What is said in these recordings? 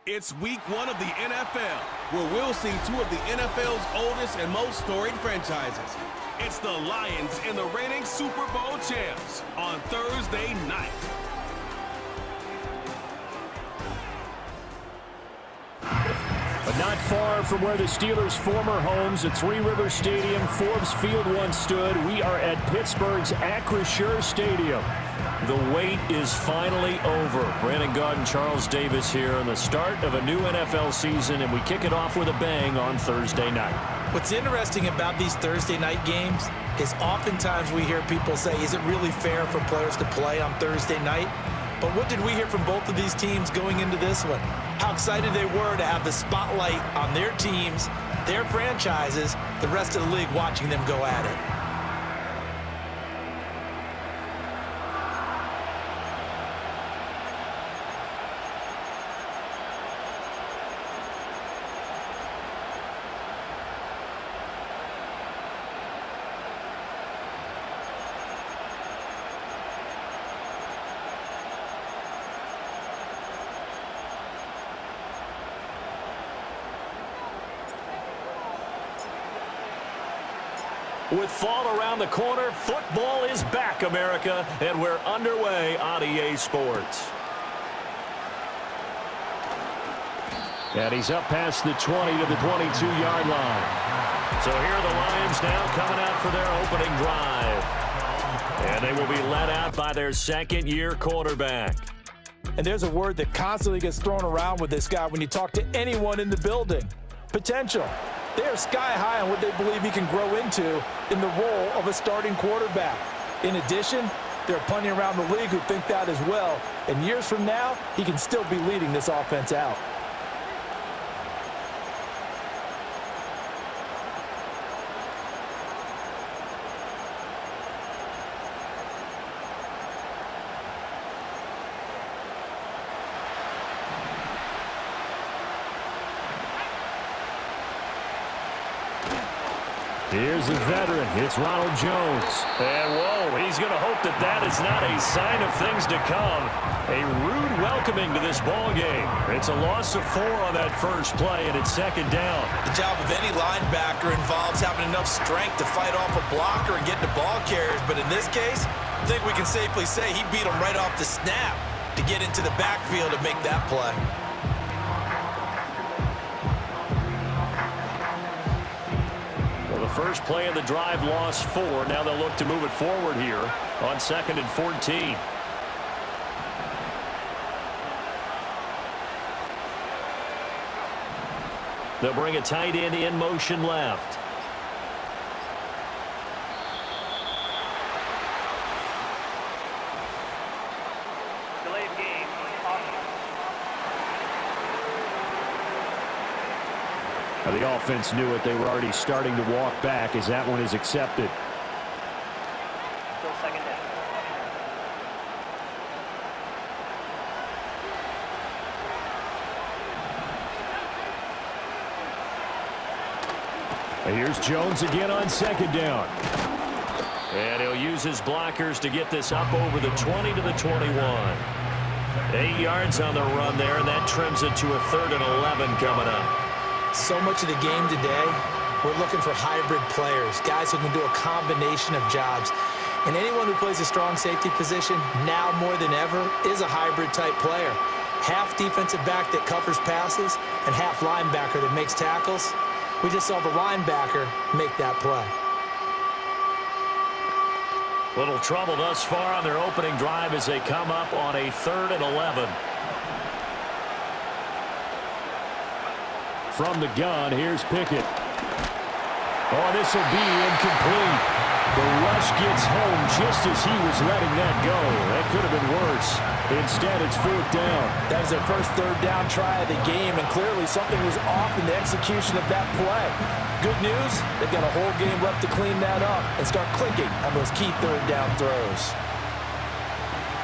It's week 1 of the NFL, where we'll see 2 of the NFL's oldest and most storied franchises. It's the Lions and the reigning Super Bowl champs on Thursday night. But not far from where the Steelers' former homes at Three Rivers Stadium, Forbes Field once stood, we are at Pittsburgh's Acrisure Stadium. The wait is finally over. Brandon Gaud and Charles Davis here on the start of a new NFL season, and we kick it off with a bang on Thursday night. What's interesting about these Thursday night games is oftentimes we hear people say, is it really fair for players to play on Thursday night? But what did we hear from both of these teams going into this one? How excited they were to have the spotlight on their teams, their franchises, the rest of the league watching them go at it. With fall around the corner, football is back, America, and we're underway on EA Sports. And he's up past the 20 to the 22-yard line. So here are the Lions now coming out for their opening drive. And they will be led out by their second-year quarterback. And there's a word that constantly gets thrown around with this guy when you talk to anyone in the building. Potential. They are sky high on what they believe he can grow into in the role of a starting quarterback. In addition, there are plenty around the league who think that as well. And years from now, he can still be leading this offense out. Here's the veteran. It's Ronald Jones. And, whoa, he's going to hope that that is not a sign of things to come. A rude welcoming to this ball game. It's a loss of 4 on that first play, and it's second down. The job of any linebacker involves having enough strength to fight off a blocker and get to ball carriers. But in this case, I think we can safely say he beat him right off the snap to get into the backfield to make that play. First play of the drive, lost 4. Now they'll look to move it forward here on 2nd and 14. They'll bring a tight end in motion left. The offense knew it. They were already starting to walk back as that one is accepted. Still second down. And here's Jones again on second down. And he'll use his blockers to get this up over the 20 to the 21. 8 yards on the run there, and that trims it to a 3rd and 11 coming up. So much of the game today, we're looking for hybrid players, guys who can do a combination of jobs. And anyone who plays a strong safety position, now more than ever, is a hybrid-type player. Half defensive back that covers passes and half linebacker that makes tackles. We just saw the linebacker make that play. Little trouble thus far on their opening drive as they come up on a 3rd and 11. From the gun, here's Pickett. Oh, this will be incomplete. The rush gets home just as he was letting that go. That could have been worse. Instead, it's 4th down. That was their first 3rd down try of the game, and clearly something was off in the execution of that play. Good news, they've got a whole game left to clean that up and start clicking on those key 3rd down throws.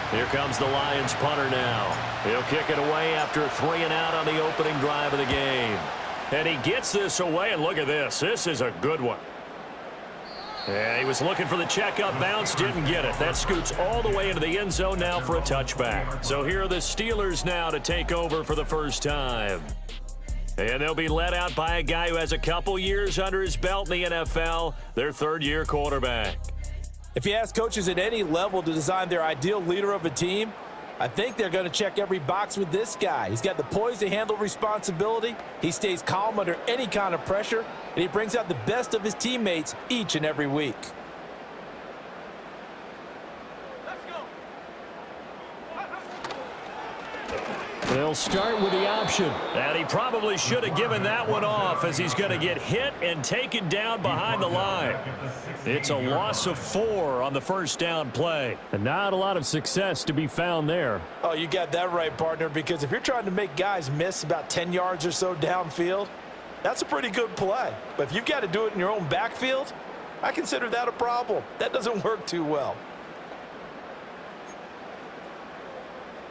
Here comes the Lions punter now. He'll kick it away after 3 and out on the opening drive of the game. And he gets this away, and look at this. This is a good one. And he was looking for the checkup bounce, didn't get it. That scoots all the way into the end zone now for a touchback. So here are the Steelers now to take over for the first time. And they'll be led out by a guy who has a couple years under his belt in the NFL, their third-year quarterback. If you ask coaches at any level to design their ideal leader of a team, I think they're going to check every box with this guy. He's got the poise to handle responsibility. He stays calm under any kind of pressure, and he brings out the best of his teammates each and every week. They'll start with the option. And he probably should have given that one off as he's going to get hit and taken down behind the line. It's a loss of 4 on the first down play. And not a lot of success to be found there. Oh, you got that right, partner, because if you're trying to make guys miss about 10 yards or so downfield, that's a pretty good play. But if you've got to do it in your own backfield, I consider that a problem. That doesn't work too well.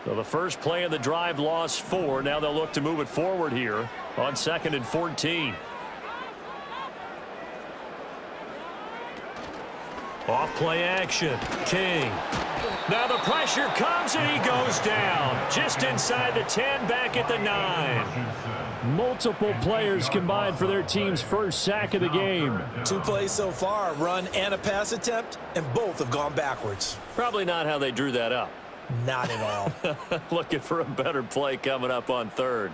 So the first play of the drive lost 4. Now they'll look to move it forward here on 2nd and 14. Off play action. King. Now the pressure comes and he goes down. Just inside the 10, back at the 9. Multiple players combined for their team's first sack of the game. 2 plays so far, a run and a pass attempt, and both have gone backwards. Probably not how they drew that up. Not at all. Looking for a better play coming up on 3rd.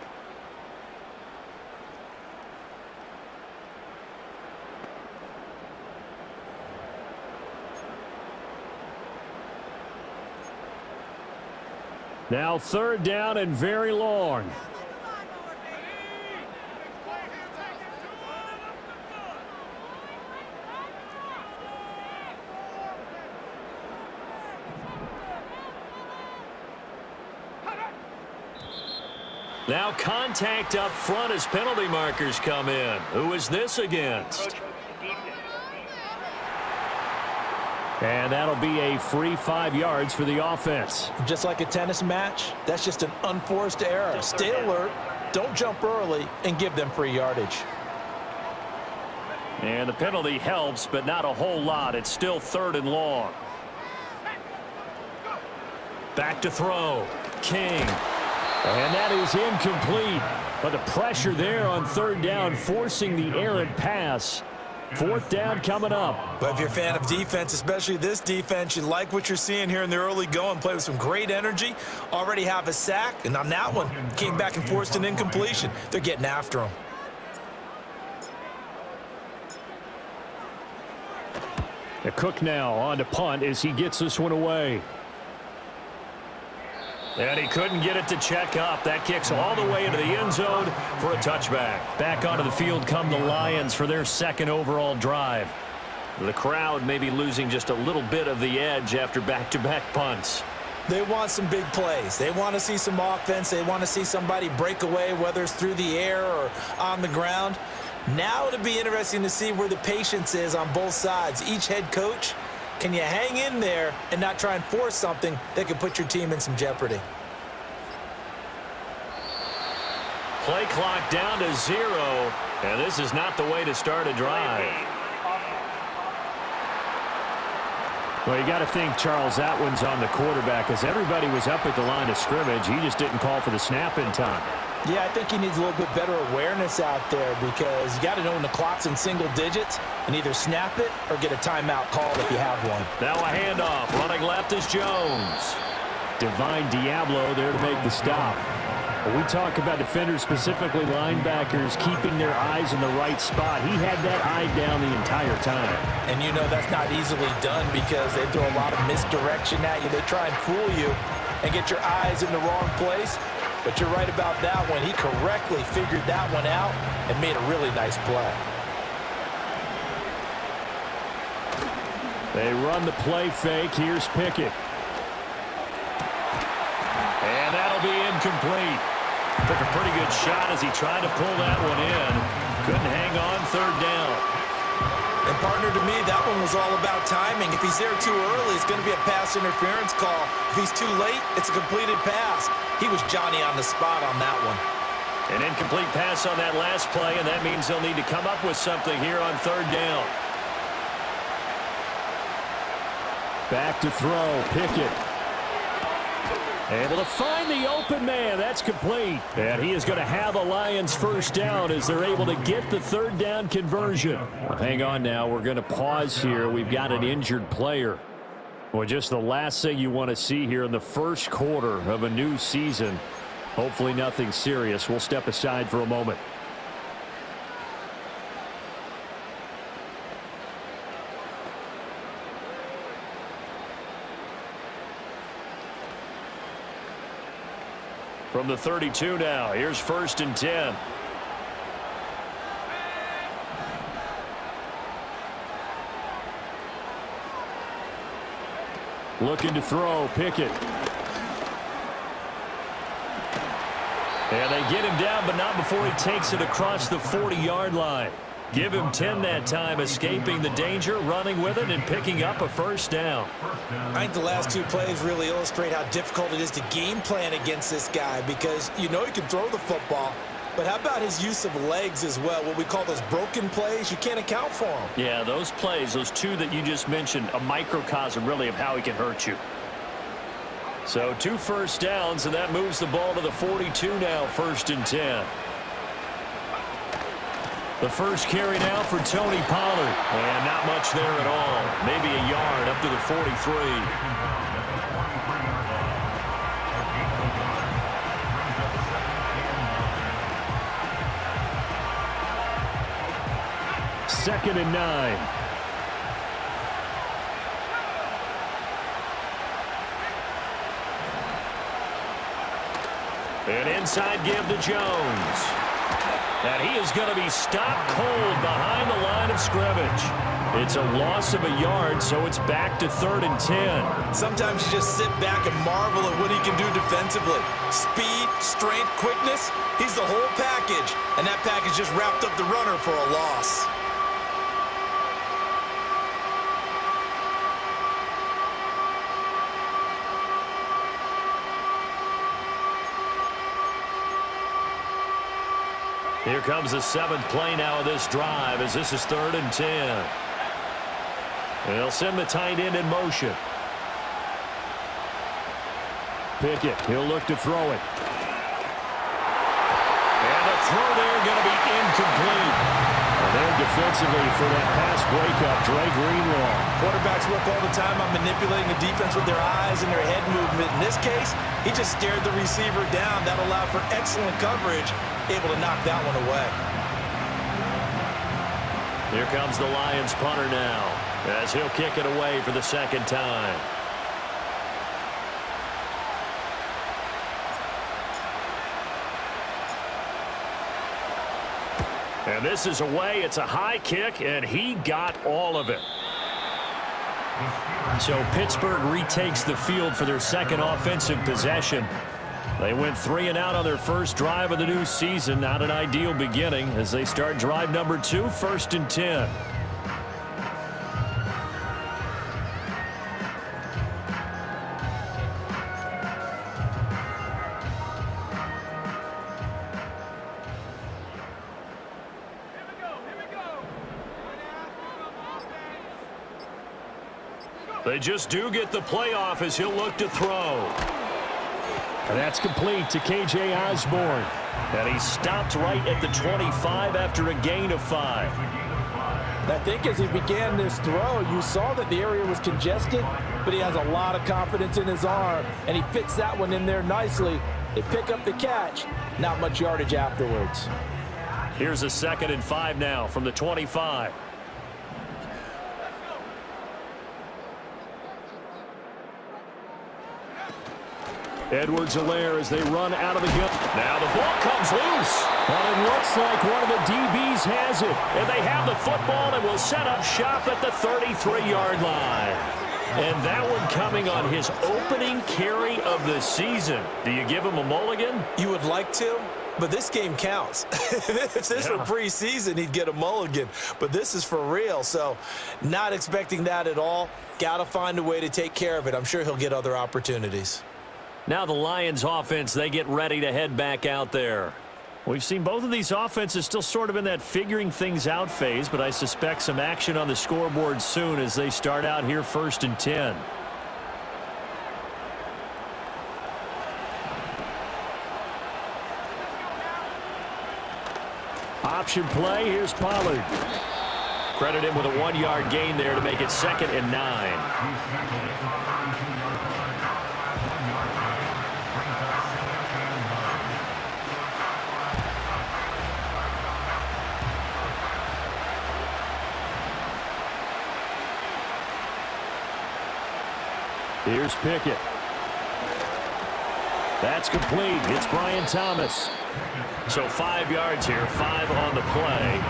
Now 3rd down and very long. Now contact up front as penalty markers come in. Who is this against? And that'll be a free 5 yards for the offense. Just like a tennis match, that's just an unforced error. Stay alert, don't jump early, and give them free yardage. And the penalty helps, but not a whole lot. It's still 3rd and long. Back to throw. King. And that is incomplete. But the pressure there on 3rd down, forcing the errant pass. 4th down coming up. But if you're a fan of defense, especially this defense, you like what you're seeing here in the early going. Play with some great energy. Already have a sack. And on that one, came back and forced an incompletion. They're getting after him. The Cook now on to punt as he gets this one away. And he couldn't get it to check up. That kicks all the way into the end zone for a touchback. Back onto the field come the Lions for their 2nd overall drive. The crowd may be losing just a little bit of the edge after back-to-back punts. They want some big plays. They want to see some offense. They want to see somebody break away, whether it's through the air or on the ground. Now it'll be interesting to see where the patience is on both sides. Each head coach, can you hang in there and not try and force something that could put your team in some jeopardy? Play clock down to 0, and this is not the way to start a drive. Well, you got to think, Charles, that one's on the quarterback, as everybody was up at the line of scrimmage. He just didn't call for the snap in time. Yeah, I think he needs a little bit better awareness out there, because you got to know when the clock's in single digits and either snap it or get a timeout called if you have one. Now a handoff. Running left is Jones. Divine Diablo there to make the stop. When we talk about defenders, specifically linebackers, keeping their eyes in the right spot, he had that eye down the entire time. And you know that's not easily done, because they throw a lot of misdirection at you. They try and fool you and get your eyes in the wrong place. But you're right about that one. He correctly figured that one out and made a really nice play. They run the play fake. Here's Pickett. And that'll be incomplete. Took a pretty good shot as he tried to pull that one in. Couldn't hang on 3rd down. And partner, to me, that one was all about timing. If he's there too early, it's going to be a pass interference call. If he's too late, it's a completed pass. He was Johnny on the spot on that one. An incomplete pass on that last play, and that means they'll need to come up with something here on 3rd down. Back to throw, Pickett. Able to find the open man. That's complete. And he is going to have a Lions first down as they're able to get the third down conversion. Well, hang on now. We're going to pause here. We've got an injured player. Well, just the last thing you want to see here in the first quarter of a new season. Hopefully nothing serious. We'll step aside for a moment. From the 32 now, here's 1st and 10. Looking to throw, Pickett. And they get him down, but not before he takes it across the 40-yard line. Give him 10 that time, escaping the danger, running with it, and picking up a first down. I think the last two plays really illustrate how difficult it is to game plan against this guy because you know he can throw the football, but how about his use of legs as well? What we call those broken plays, you can't account for them. Yeah, those plays, those two that you just mentioned, a microcosm really of how he can hurt you. So 2 first downs, and that moves the ball to the 42 now, 1st and 10. The first carry now for Tony Pollard. And not much there at all. Maybe a yard up to the 43. Second and 9. An inside give to Jones. And he is going to be stopped cold behind the line of scrimmage. It's a loss of a yard, so it's back to 3rd and 10. Sometimes you just sit back and marvel at what he can do defensively. Speed, strength, quickness, he's the whole package. And that package just wrapped up the runner for a loss. Here comes the 7th play now of this drive as this is 3rd and 10. They'll send the tight end in motion. Pickett, he'll look to throw it. And the throw there going to be incomplete. And then defensively for that pass breakup, Dre Greenlaw. Quarterbacks work all the time on manipulating the defense with their eyes and their head movement. In this case, he just stared the receiver down. That allowed for excellent coverage, able to knock that one away. Here comes the Lions punter now as he'll kick it away for the 2nd time. And this is away. It's a high kick, and he got all of it. So Pittsburgh retakes the field for their 2nd offensive possession. They went 3 and out on their first drive of the new season. Not an ideal beginning as they start drive number 2, 1st and 10. They just do get the playoff as he'll look to throw. And that's complete to K.J. Osborne. And he stopped right at the 25 after a gain of 5. I think as he began this throw, you saw that the area was congested, but he has a lot of confidence in his arm, and he fits that one in there nicely. They pick up the catch, not much yardage afterwards. Here's a 2nd and 5 now from the 25. Edwards-Helaire as they run out of the gun. Now the ball comes loose. Well, it looks like one of the DBs has it. And they have the football and will set up shop at the 33-yard line. And that one coming on his opening carry of the season. Do you give him a mulligan? You would like to, but this game counts. If this were preseason, he'd get a mulligan. But this is for real, so not expecting that at all. Got to find a way to take care of it. I'm sure he'll get other opportunities. Now the Lions offense, they get ready to head back out there. We've seen both of these offenses still sort of in that figuring things out phase, but I suspect some action on the scoreboard soon as they start out here 1st and 10. Option play. Here's Pollard. Credit him with a 1-yard gain there to make it 2nd and 9. Here's Pickett. That's complete. It's Brian Thomas. So 5 yards here, 5 on the play.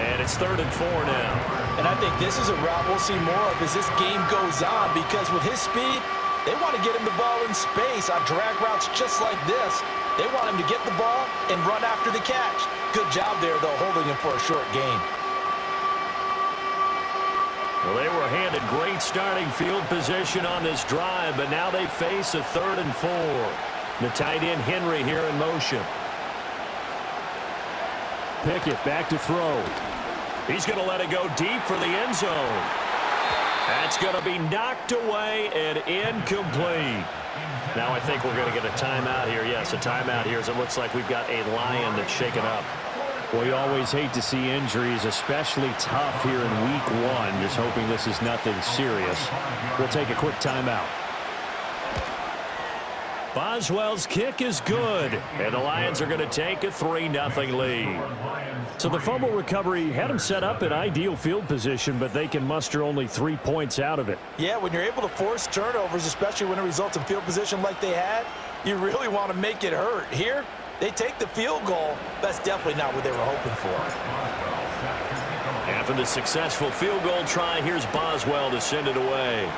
And it's 3rd and 4 now. And I think this is a route we'll see more of as this game goes on, because with his speed, they want to get him the ball in space on drag routes just like this. They want him to get the ball and run after the catch. Good job there, though, holding him for a short gain. Well, they were handed great starting field position on this drive, but now they face a 3rd and 4. The tight end Henry here in motion. Pickett back to throw. He's going to let it go deep for the end zone. That's going to be knocked away and incomplete. Now I think we're going to get a timeout here. Yes, a timeout here as it looks like we've got a Lion that's shaken up. Well, you always hate to see injuries, especially tough here in week 1. Just hoping this is nothing serious. We'll take a quick timeout. Boswell's kick is good, and the Lions are going to take a 3-0 lead. So the fumble recovery had them set up in ideal field position, but they can muster only 3 points out of it. Yeah, when you're able to force turnovers, especially when it results in field position like they had, you really want to make it hurt. Here, they take the field goal. That's definitely not what they were hoping for. After the successful field goal try, here's Boswell to send it away.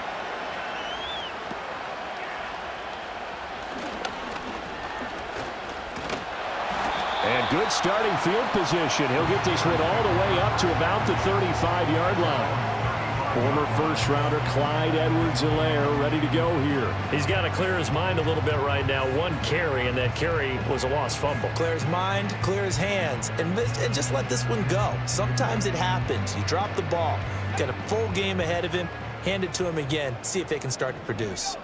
And good starting field position. He'll get this one all the way up to about the 35-yard line. Former first-rounder Clyde Edwards-Helaire ready to go here. He's got to clear his mind a little bit right now. 1 carry, and that carry was a lost fumble. Clear his mind, clear his hands, and just let this one go. Sometimes it happens. You drop the ball. Got a full game ahead of him. Hand it to him again. See if they can start to produce.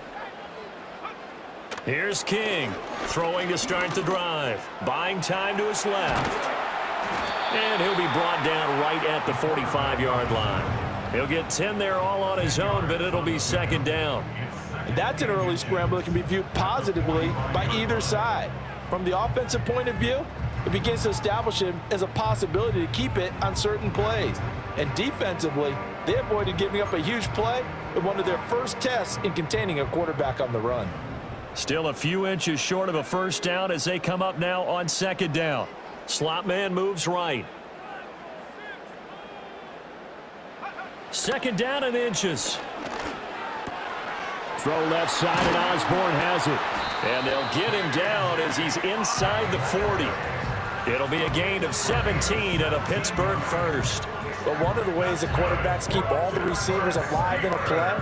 Here's King, throwing to start the drive. Buying time to his left. And he'll be brought down right at the 45-yard line. He'll get 10 there all on his own, but it'll be 2nd down. And that's an early scramble that can be viewed positively by either side. From the offensive point of view, it begins to establish him as a possibility to keep it on certain plays. And defensively, they avoided giving up a huge play in one of their first tests in containing a quarterback on the run. Still a few inches short of a 1st down as they come up now on 2nd down. Slot man moves right. 2nd down and inches. Throw left side, and Osborne has it. And they'll get him down as he's inside the 40. It'll be a gain of 17 and a Pittsburgh 1st. But one of the ways that quarterbacks keep all the receivers alive in a play,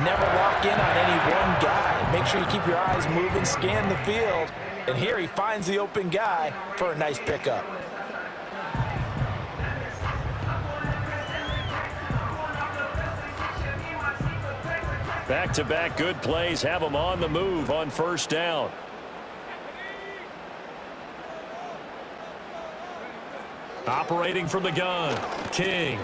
never lock in on any one guy. Make sure you keep your eyes moving, scan the field. And here he finds the open guy for a nice pickup. Back-to-back good plays have them on the move on 1st down. Operating from the gun, King.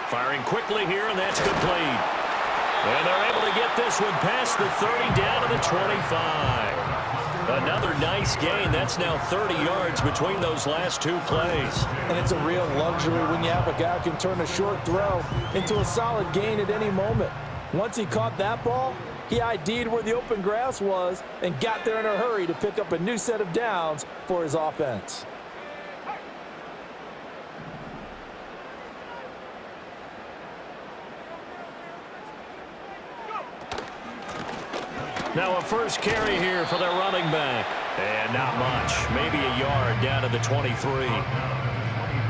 Firing quickly here, and that's complete. And they're able to get this one past the 30 down to the 25. Another nice gain. That's now 30 yards between those last 2 plays. And it's a real luxury when you have a guy who can turn a short throw into a solid gain at any moment. Once he caught that ball, he ID'd where the open grass was and got there in a hurry to pick up a new set of downs for his offense. Now a 1st carry here for their running back. And not much. Maybe a yard down to the 23.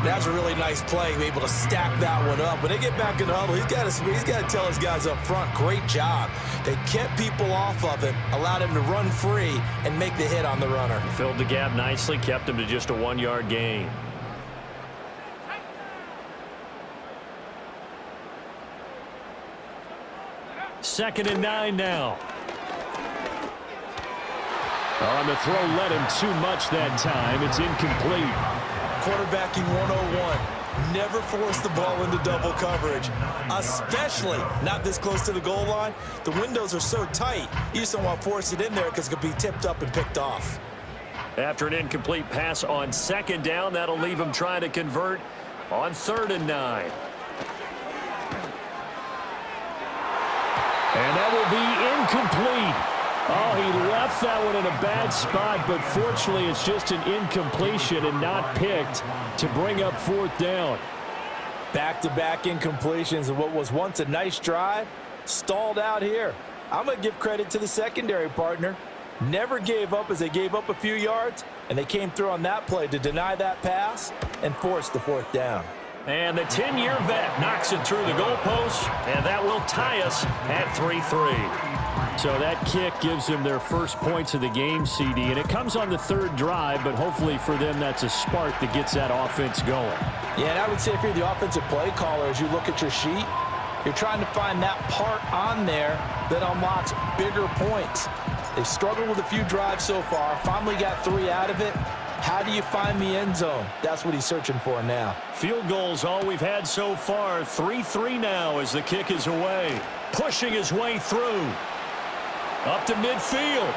That's a really nice play, able to stack that one up. When they get back in the huddle, he's got to tell his guys up front, great job. They kept people off of him, allowed him to run free and make the hit on the runner. Filled the gap nicely, kept him to just a 1-yard gain. Second and 9 now. On the throw, led him too much that time. It's incomplete. Quarterbacking 101. Never force the ball into double coverage, especially not this close to the goal line. The windows are so tight, you just don't want to force it in there because it could be tipped up and picked off. After an incomplete pass on second down, that'll leave him trying to convert on 3rd and 9. And that will be incomplete. Oh, he left that one in a bad spot, but fortunately it's just an incompletion and not picked to bring up 4th down. Back-to-back incompletions of what was once a nice drive, stalled out here. I'm going to give credit to the secondary partner. Never gave up as they gave up a few yards, and they came through on that play to deny that pass and force the 4th down. And the 10-year vet knocks it through the goalpost, and that will tie us at 3-3. So that kick gives them their first points of the game, CD, and it comes on the 3rd drive, but hopefully for them that's a spark that gets that offense going. Yeah, and I would say if you're the offensive play caller, as you look at your sheet, you're trying to find that part on there that unlocks bigger points. They've struggled with a few drives so far, finally got 3 out of it. How do you find the end zone? That's what he's searching for now. Field goals all we've had so far. 3-3 now as the kick is away. Pushing his way through. Up to midfield.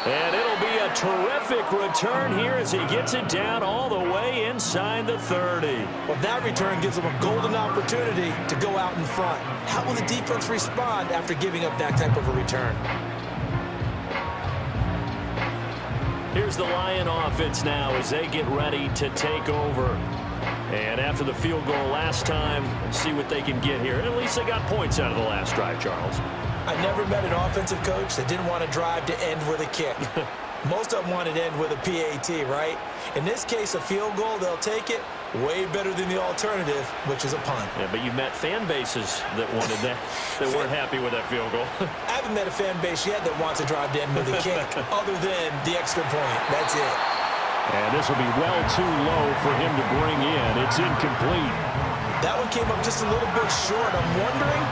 And it'll be a terrific return here as he gets it down all the way inside the 30. Well, that return gives them a golden opportunity to go out in front. How will the defense respond after giving up that type of a return? Here's the Lion offense now as they get ready to take over. And after the field goal last time, let's see what they can get here. At least they got points out of the last drive, Charles. I never met an offensive coach that didn't want to drive to end with a kick. Most of them wanted to end with a PAT, right? In this case, a field goal, they'll take it. Way better than the alternative, which is a punt. Yeah, but you've met fan bases that wanted that, that weren't happy with that field goal. I haven't met a fan base yet that wants to drive to end with a kick, other than the extra point. That's it. And this will be well too low for him to bring in. It's incomplete. That one came up just a little bit short. I'm wondering,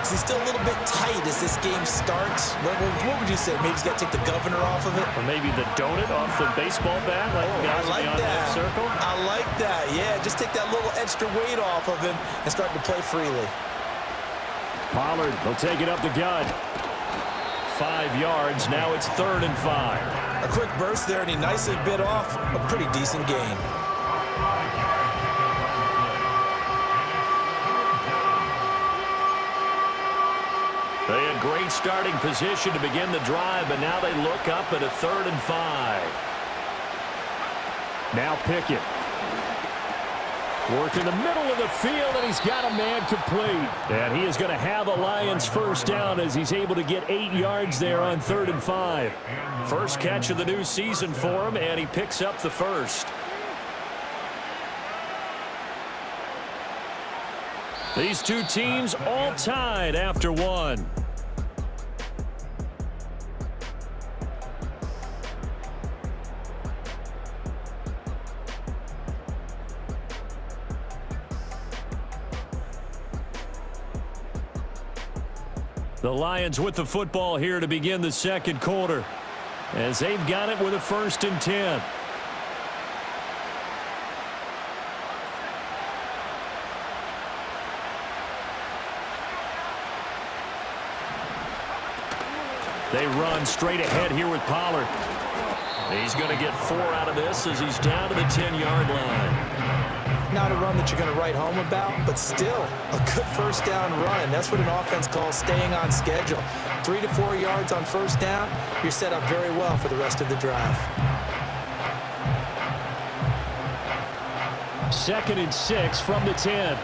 is he still a little bit tight as this game starts? What would you say? Maybe he's got to take the governor off of it? Or maybe the donut off the baseball bat? Like I like that. Circle? I like that. Yeah, just take that little extra weight off of him and start to play freely. Pollard will take it up the gut. 5 yards. Now it's 3rd and 5. A quick burst there, and he nicely bit off a pretty decent gain. They had great starting position to begin the drive, but now they look up at a 3rd and 5. Now Pickett. Work in the middle of the field, and he's got a man complete. And he is going to have a Lions first down as he's able to get 8 yards there on 3rd and 5. First catch of the new season for him, and he picks up the first. These two teams all tied after one. The Lions with the football here to begin the second quarter, as they've got it with a 1st and 10. They run straight ahead here with Pollard. He's going to get 4 out of this as he's down to the 10-yard line. Not a run that you're going to write home about, but still a good first down run. That's what an offense calls staying on schedule. 3 to 4 yards on first down, you're set up very well for the rest of the drive. 2nd and 6 from the 10.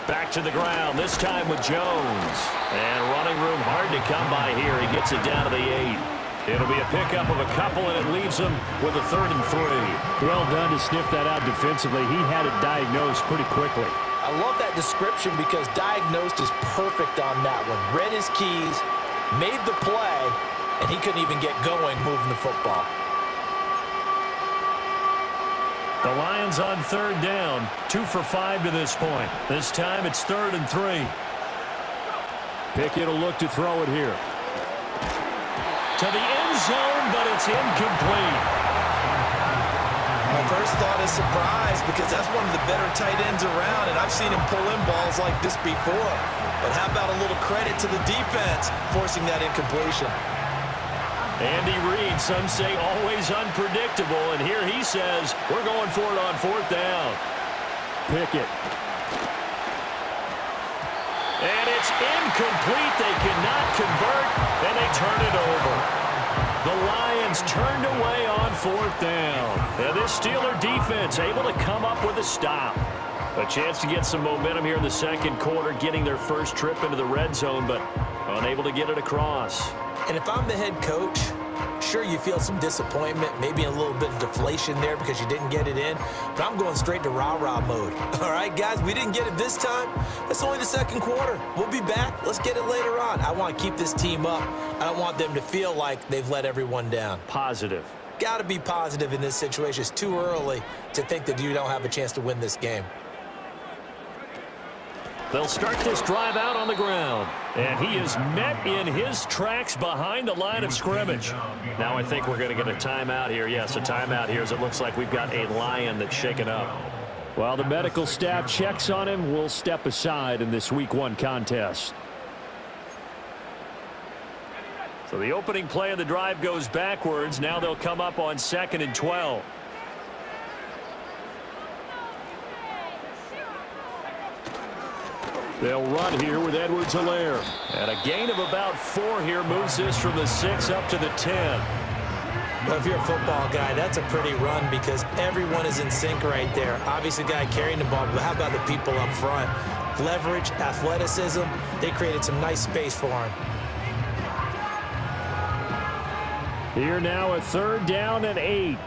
Back back to the ground, this time with Jones. And running room hard to come by here. He gets it down to the 8. It'll be a pickup of a couple, and it leaves him with a 3rd and 3. Well done to sniff that out defensively. He had it diagnosed pretty quickly. I love that description because diagnosed is perfect on that one. Read his keys, made the play, and he couldn't even get going moving the football. The Lions on 3rd down, 2 for 5 to this point. This time it's 3rd and 3. Pickett will look to throw it here. To the end zone, but it's incomplete. My first thought is surprise because that's one of the better tight ends around, and I've seen him pull in balls like this before. But how about a little credit to the defense forcing that incompletion? Andy Reid, some say always unpredictable, and here he says we're going for it on 4th down. Pickett. And it's incomplete. They cannot convert, and they turn it over. The Lions turned away on 4th down. And this Steeler defense able to come up with a stop. A chance to get some momentum here in the second quarter, getting their first trip into the red zone, but unable to get it across. And if I'm the head coach, sure, you feel some disappointment, maybe a little bit of deflation there because you didn't get it in, but I'm going straight to rah-rah mode. All right, guys, we didn't get it this time. That's only the second quarter. We'll be back. Let's get it later on. I want to keep this team up. I don't want them to feel like they've let everyone down. Positive. Got to be positive in this situation. It's too early to think that you don't have a chance to win this game. They'll start this drive out on the ground. And he is met in his tracks behind the line of scrimmage. Now I think we're going to get a timeout here. Yes, a timeout here as it looks like we've got a Lion that's shaken up. While the medical staff checks on him, we'll step aside in this Week 1 contest. So the opening play of the drive goes backwards. Now they'll come up on 2nd and 12. They'll run here with Edwards-Helaire. And a gain of about 4 here moves this from the 6 up to the 10. Well, if you're a football guy, that's a pretty run because everyone is in sync right there. Obviously, the guy carrying the ball, but how about the people up front? Leverage, athleticism, they created some nice space for him. Here now, a 3rd down and 8.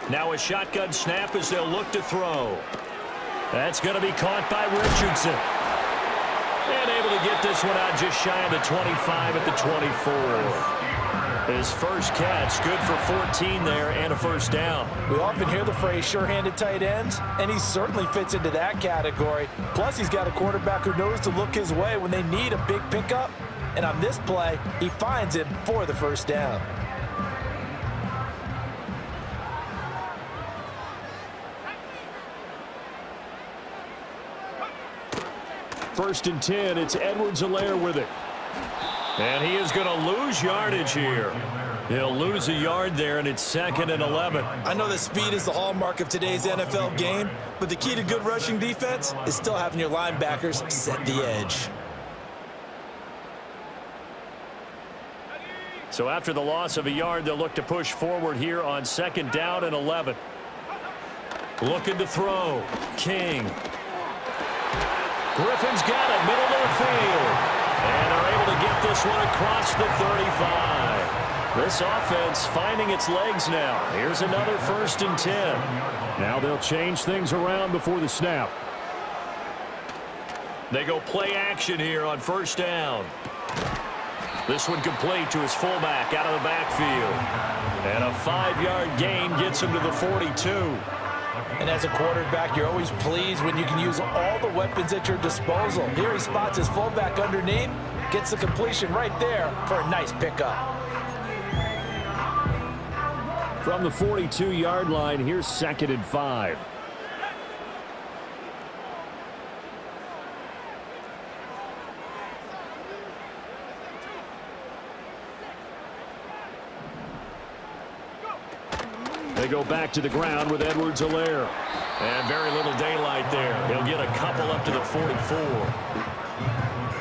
Now a shotgun snap as they'll look to throw. That's going to be caught by Richardson. And able to get this one out just shy of the 25 at the 24. His first catch, good for 14 there and a 1st down. We often hear the phrase sure-handed tight ends, and he certainly fits into that category. Plus, he's got a quarterback who knows to look his way when they need a big pickup. And on this play, he finds him for the 1st down. 1st and 10. It's Edwards-Helaire with it. And he is going to lose yardage here. He'll lose a yard there, and it's 2nd and 11. I know that speed is the hallmark of today's NFL game, but the key to good rushing defense is still having your linebackers set the edge. So after the loss of a yard, they'll look to push forward here on 2nd down and 11. Looking to throw. King. Griffin's got it, middle of the field. And they're able to get this one across the 35. This offense finding its legs now. Here's another 1st and 10. Now they'll change things around before the snap. They go play action here on 1st down. This one complete to his fullback out of the backfield. And a 5-yard gain gets him to the 42. And as a quarterback, you're always pleased when you can use all the weapons at your disposal. Here he spots his fullback underneath, gets the completion right there for a nice pickup. From the 42-yard line, here's 2nd and 5. They go back to the ground with Edwards-Helaire. And very little daylight there. He'll get a couple up to the 44.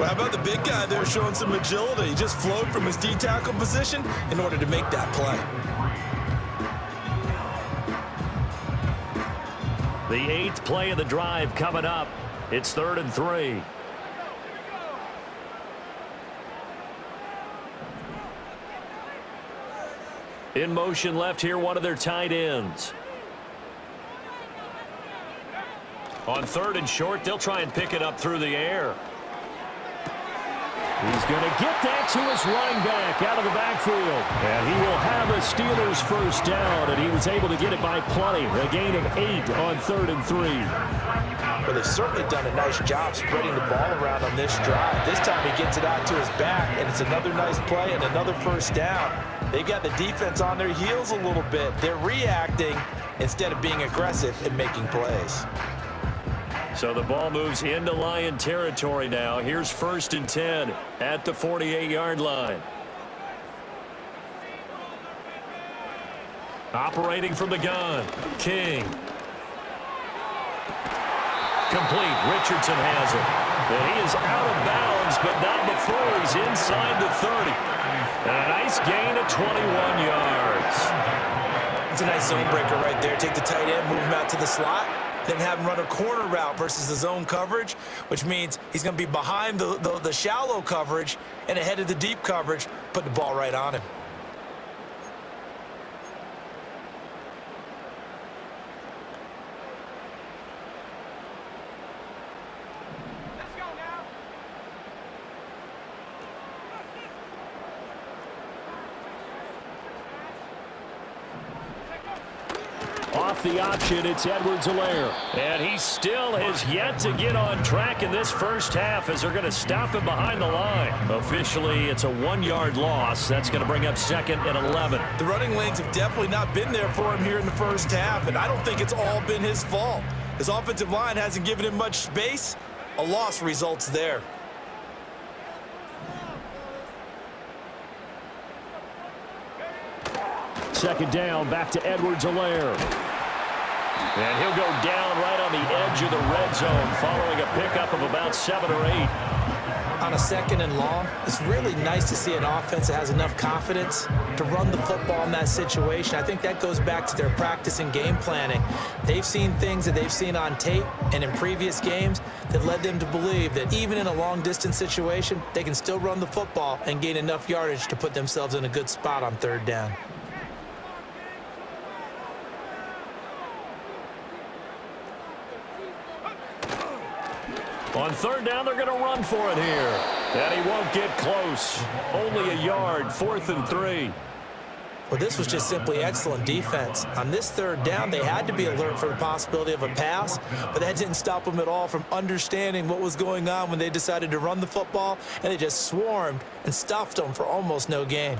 Well, how about the big guy there showing some agility? He just flowed from his D-tackle position in order to make that play. The 8th play of the drive coming up. It's 3rd and 3. In motion left here, one of their tight ends. On 3rd and short, they'll try and pick it up through the air. He's going to get that to his running back out of the backfield. And he will have a Steelers first down, and he was able to get it by plenty. A gain of 8 on 3rd and 3. Well, they've certainly done a nice job spreading the ball around on this drive. This time he gets it out to his back, and it's another nice play and another first down. They've got the defense on their heels a little bit. They're reacting instead of being aggressive and making plays. So the ball moves into Lion territory now. Here's 1st and 10 at the 48-yard line. Operating from the gun, King. Complete. Richardson has it. And he is out of bounds, but not before he's inside the 30. And a nice gain of 21 yards. It's a nice zone breaker right there. Take the tight end, move him out to the slot, then have him run a corner route versus the zone coverage, which means he's going to be behind the shallow coverage and ahead of the deep coverage, put the ball right on him. Off the option, it's Edwards-Helaire. And he still has yet to get on track in this first half as they're going to stop him behind the line. Officially, it's a 1-yard loss. That's going to bring up 2nd and 11. The running lanes have definitely not been there for him here in the first half, and I don't think it's all been his fault. His offensive line hasn't given him much space. A loss results there. Second down, back to Edwards-Helaire. And he'll go down right on the edge of the red zone following a pickup of about 7 or 8. On a 2nd and long, it's really nice to see an offense that has enough confidence to run the football in that situation. I think that goes back to their practice and game planning. They've seen things that they've seen on tape and in previous games that led them to believe that even in a long-distance situation, they can still run the football and gain enough yardage to put themselves in a good spot on 3rd down. On 3rd down, they're going to run for it here. And he won't get close. Only a yard, 4th and 3. Well, this was just simply excellent defense. On this 3rd down, they had to be alert for the possibility of a pass, but that didn't stop them at all from understanding what was going on when they decided to run the football, and they just swarmed and stuffed them for almost no gain.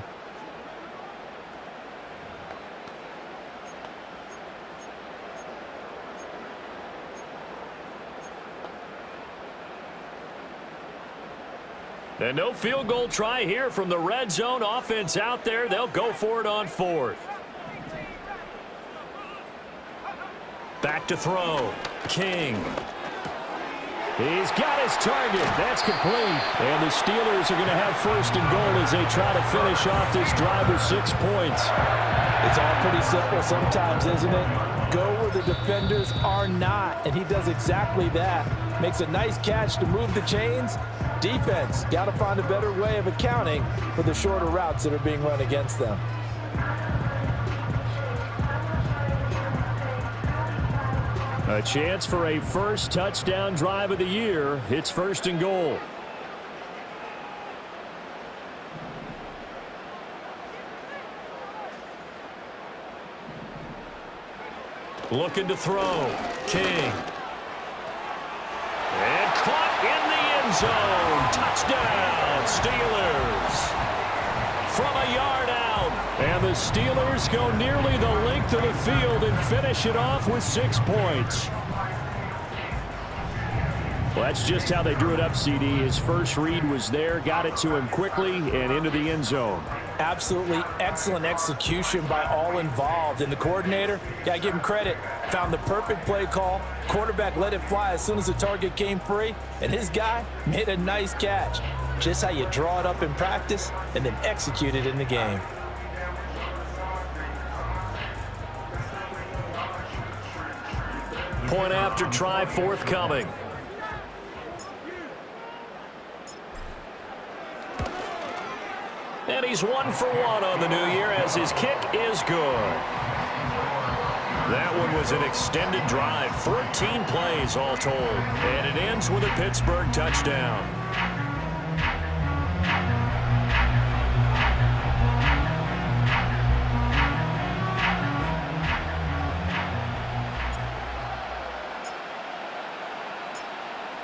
And no field goal try here from the red zone offense out there. They'll go for it on 4th. Back to throw. King. He's got his target. That's complete. And the Steelers are going to have 1st and goal as they try to finish off this drive with 6 points. It's all pretty simple sometimes, isn't it? Go where the defenders are not, and he does exactly that. Makes a nice catch to move the chains. Defense, got to find a better way of accounting for the shorter routes that are being run against them. A chance for a first touchdown drive of the year. It's 1st and goal. Looking to throw. King. And caught in the end zone. Touchdown, Steelers. From a yard out. And the Steelers go nearly the length of the field and finish it off with 6 points. Well, that's just how they drew it up, CD. His first read was there, got it to him quickly and into the end zone. Absolutely excellent execution by all involved. And the coordinator, got to give him credit, found the perfect play call. Quarterback let it fly as soon as the target came free, and his guy made a nice catch. Just how you draw it up in practice and then execute it in the game. Point after try forthcoming. And he's 1 for 1 on the new year as his kick is good. That one was an extended drive, 14 plays all told, and it ends with a Pittsburgh touchdown.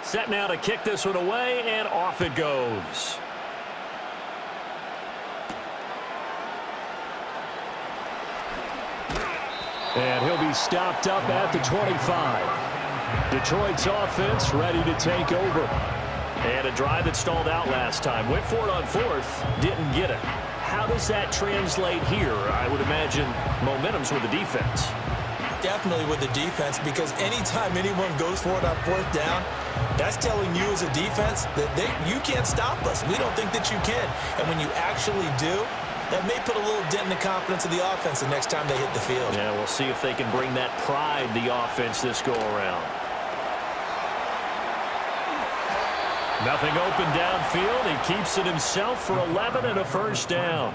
Set now to kick this one away, and off it goes. And he'll be stopped up at the 25. Detroit's offense ready to take over. And a drive that stalled out last time. Went for it on fourth, didn't get it. How does that translate here? I would imagine momentum's with the defense. Definitely with the defense, because anytime anyone goes for it on fourth down, that's telling you as a defense that you can't stop us. We don't think that you can. And when you actually do, that may put a little dent in the confidence of the offense the next time they hit the field. Yeah, we'll see if they can bring that pride, the offense, this go-around. Nothing open downfield. He keeps it himself for 11 and a first down.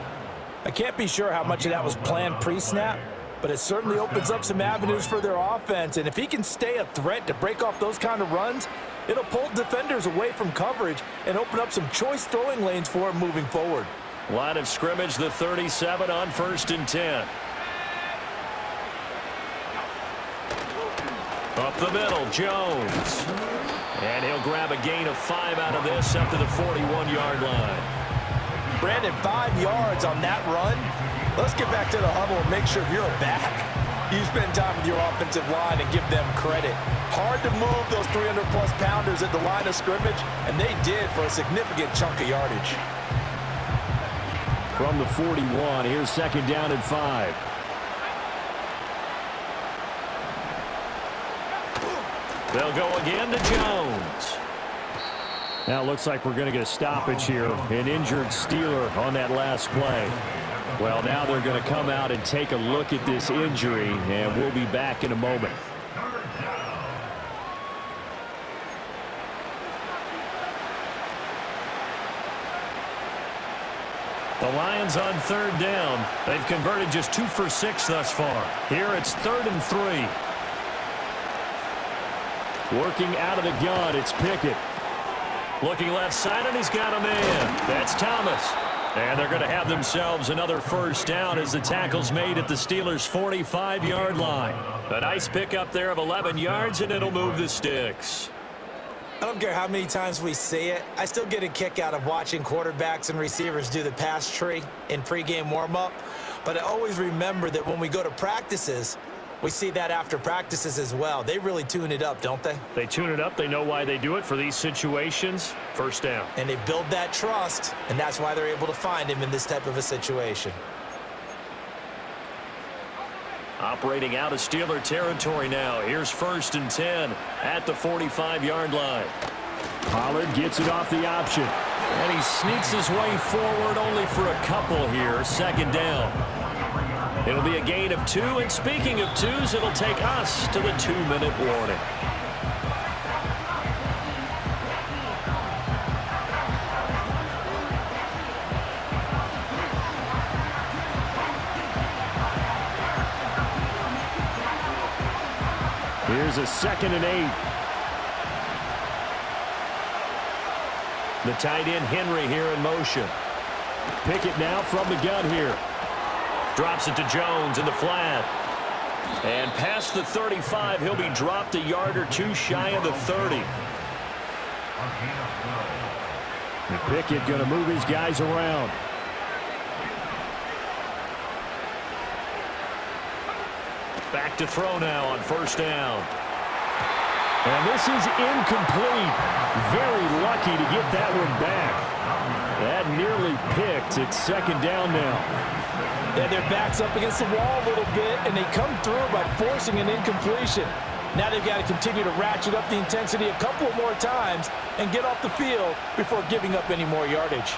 I can't be sure how much of that was planned pre-snap, but it certainly opens up some avenues for their offense. And if he can stay a threat to break off those kind of runs, it'll pull defenders away from coverage and open up some choice throwing lanes for him moving forward. Line of scrimmage, the 37 on 1st and 10. Up the middle, Jones. And he'll grab a gain of 5 out of this up to the 41-yard line. Brandon, 5 yards on that run. Let's get back to the huddle and make sure you're back. You spend time with your offensive line and give them credit. Hard to move those 300-plus pounders at the line of scrimmage, and they did for a significant chunk of yardage. From the 41, here's 2nd down and 5. They'll go again to Jones. Now it looks like we're going to get a stoppage here. An injured Steeler on that last play. Well, now they're going to come out and take a look at this injury, and we'll be back in a moment. The Lions on 3rd down. They've converted just 2 for 6 thus far. Here it's 3rd and 3. Working out of the gun, it's Pickett. Looking left side, and he's got a man. That's Thomas. And they're going to have themselves another first down as the tackle's made at the Steelers' 45-yard line. A nice pickup there of 11 yards, and it'll move the sticks. I don't care how many times we see it. I still get a kick out of watching quarterbacks and receivers do the pass tree in pregame warm-up. But I always remember that when we go to practices, we see that after practices as well. They really tune it up, don't they? They tune it up. They know why they do it for these situations. First down. And they build that trust, and that's why they're able to find him in this type of a situation. Operating out of Steeler territory now. Here's 1st and 10 at the 45-yard line. Pollard gets it off the option. And he sneaks his way forward only for a couple here. 2nd down. It'll be a gain of 2. And speaking of 2s, it'll take us to the 2-minute warning. Here's a 2nd and 8. The tight end Henry here in motion. Pickett now from the gun here. Drops it to Jones in the flat. And past the 35, he'll be dropped a yard or 2 shy of the 30. And Pickett going to move his guys around. Back to throw now on 1st down. And this is incomplete. Very lucky to get that one back. That nearly picked. It's second down now. Yeah, their back's up against the wall a little bit, and they come through by forcing an incompletion. Now they've got to continue to ratchet up the intensity a couple of more times and get off the field before giving up any more yardage.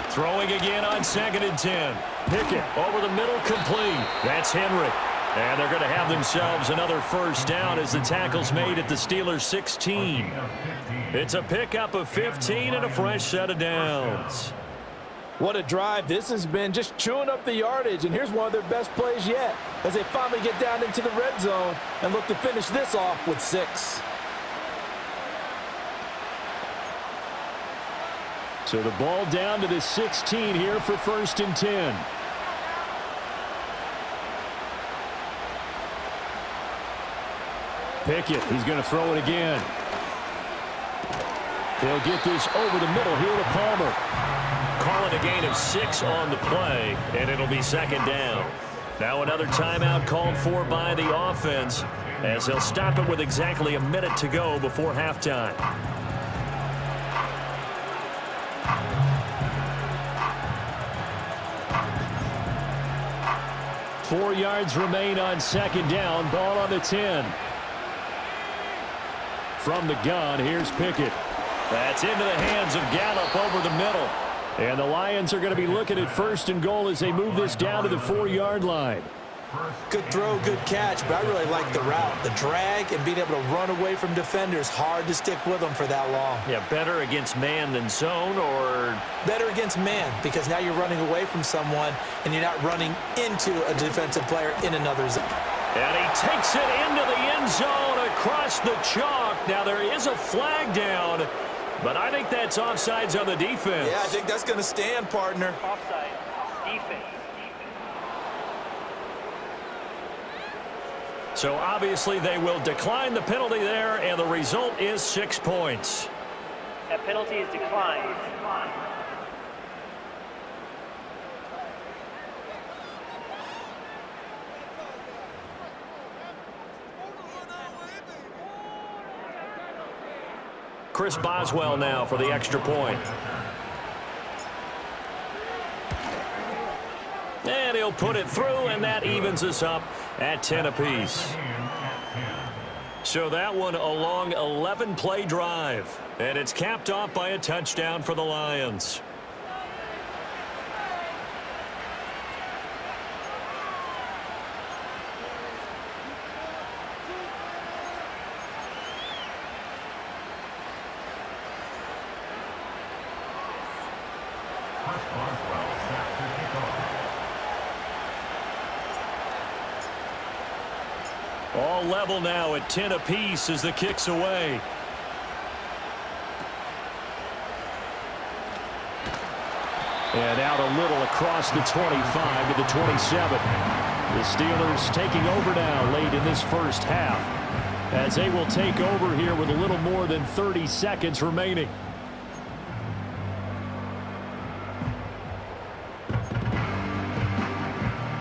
Throwing again on 2nd and 10. Pickett over the middle, complete. That's Henry. And they're going to have themselves another first down as the tackle's made at the Steelers' 16. It's a pickup of 15 and a fresh set of downs. What a drive this has been, just chewing up the yardage. And here's one of their best plays yet as they finally get down into the red zone and look to finish this off with 6. So the ball down to the 16 here for 1st and 10. Pickett, he's going to throw it again. They'll get this over the middle here to Palmer. Call it a gain of 6 on the play, and it'll be second down. Now another timeout called for by the offense as they'll stop it with exactly a minute to go before halftime. Four yards remain on second down. Ball on the 10. From the gun, here's Pickett. That's into the hands of Gallup over the middle. And the Lions are going to be looking at 1st and goal as they move this down to the 4-yard line. Good throw, good catch, but I really like the route. The drag and being able to run away from defenders, hard to stick with them for that long. Yeah, better against man than zone, or better against man, because now you're running away from someone and you're not running into a defensive player in another zone. And he takes it into the end zone across the chalk. Now there is a flag down, but I think that's offsides on the defense. Yeah, I think that's going to stand, partner. Offside. Defense. So obviously they will decline the penalty there, and the result is 6 points. That penalty is declined. Chris Boswell now for the extra point. And he'll put it through, and that evens us up at 10 apiece. So that one a long 11-play drive, and it's capped off by a touchdown for the Lions. All level now at 10 apiece as the kick's away. And out a little across the 25 to the 27. The Steelers taking over now late in this first half as they will take over here with a little more than 30 seconds remaining.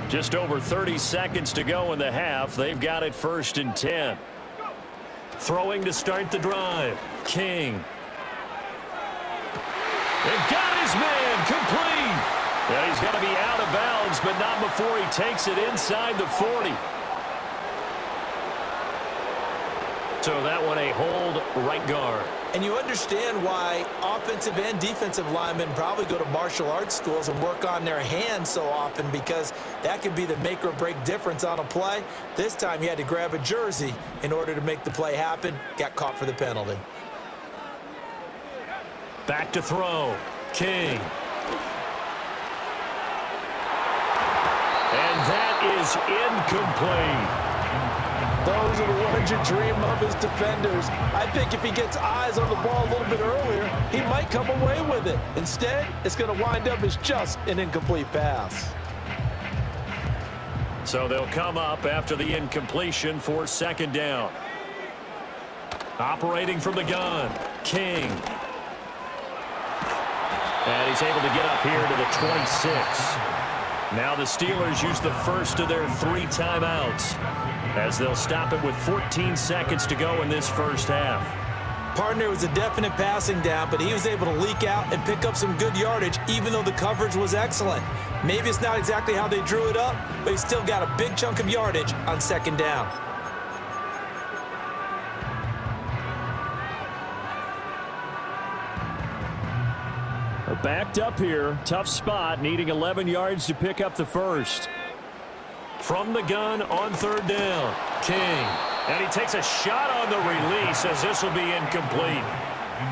Just over 30 seconds to go in the half. They've got it 1st and 10. Throwing to start the drive. King. And got his man complete. And he's going to be out of bounds, but not before he takes it inside the 40. So that one a hold right guard. And you understand why offensive and defensive linemen probably go to martial arts schools and work on their hands so often, because that can be the make or break difference on a play. This time he had to grab a jersey in order to make the play happen. Got caught for the penalty. Back to throw. King. And that is incomplete. Those are the ones you dream of as defenders. I think if he gets eyes on the ball a little bit earlier, he might come away with it. Instead, it's going to wind up as just an incomplete pass. So they'll come up after the incompletion for 2nd down. Operating from the gun, King. And he's able to get up here to the 26. Now the Steelers use the first of their 3 timeouts as they'll stop it with 14 seconds to go in this first half. Partner was a definite passing down, but he was able to leak out and pick up some good yardage, even though the coverage was excellent. Maybe it's not exactly how they drew it up, but he still got a big chunk of yardage on second down. Backed up here, tough spot, needing 11 yards to pick up the first. From the gun on third down, King. And he takes a shot on the release as this will be incomplete.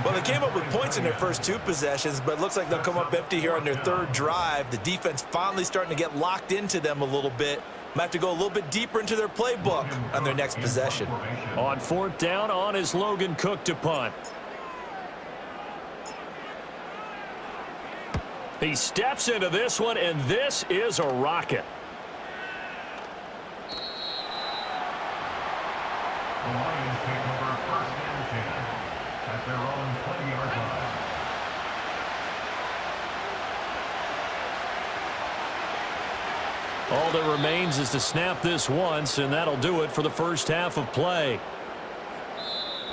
Well, they came up with points in their first 2 possessions, but it looks like they'll come up empty here on their third drive. The defense finally starting to get locked into them a little bit. Might have to go a little bit deeper into their playbook on their next possession. On fourth down, on is Logan Cook to punt. He steps into this one, and this is a rocket. The Lions take over first and 10 at their own 20-yard line. All that remains is to snap this once, and that'll do it for the first half of play.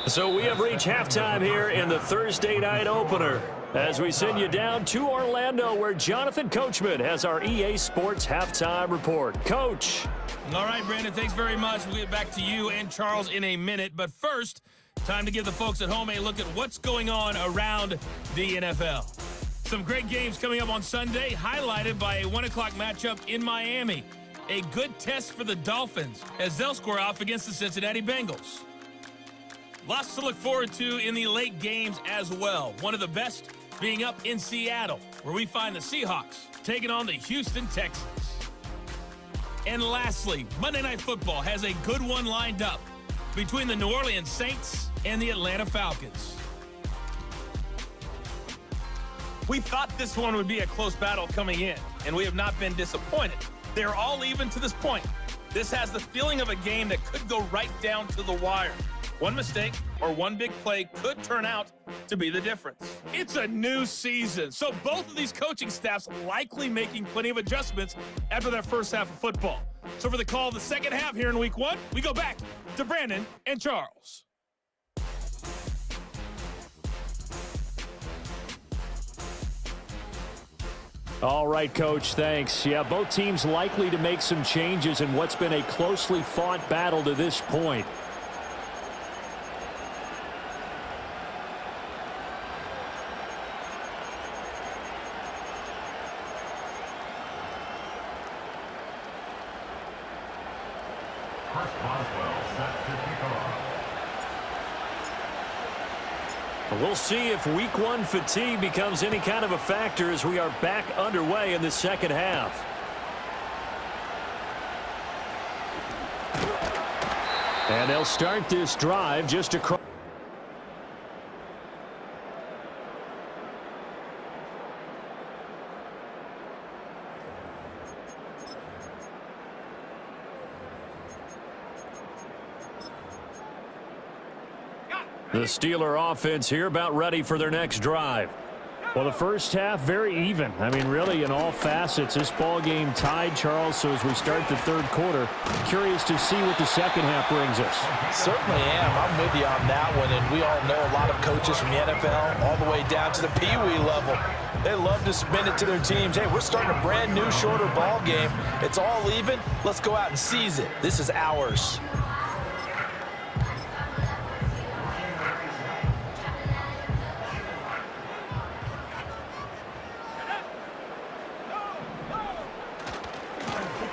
So we have reached halftime here in the Thursday night opener, as we send you down to Orlando, where Jonathan Coachman has our EA Sports halftime report. Coach. All right, Brandon, thanks very much. We'll get back to you and Charles in a minute. But first, time to give the folks at home a look at what's going on around the NFL. Some great games coming up on Sunday, highlighted by a 1 o'clock matchup in Miami. A good test for the Dolphins as they'll square off against the Cincinnati Bengals. Lots to look forward to in the late games as well. One of the best being up in Seattle, where we find the Seahawks taking on the Houston Texans. And lastly, Monday Night Football has a good one lined up between the New Orleans Saints and the Atlanta Falcons. We thought this one would be a close battle coming in, and we have not been disappointed. They're all even to this point. This has the feeling of a game that could go right down to the wire. One mistake or one big play could turn out to be the difference. It's a new season, so both of these coaching staffs likely making plenty of adjustments after their first half of football. So for the call of the second half here in week 1, we go back to Brandon and Charles. All right, Coach, thanks. Yeah, both teams likely to make some changes in what's been a closely fought battle to this point. We'll see if week 1 fatigue becomes any kind of a factor as we are back underway in the second half. And they'll start this drive just across. The Steeler offense here about ready for their next drive. Well, the first half, very even. I mean, really, in all facets, this ball game tied, Charles. So as we start the third quarter, curious to see what the second half brings us. Certainly am. I'm with you on that one. And we all know a lot of coaches from the NFL all the way down to the Pee-wee level. They love to spin it to their teams. Hey, we're starting a brand new, shorter ball game. It's all even. Let's go out and seize it. This is ours.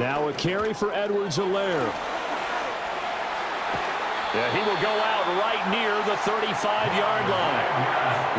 Now a carry for Edwards-Helaire. Yeah, he will go out right near the 35-yard line.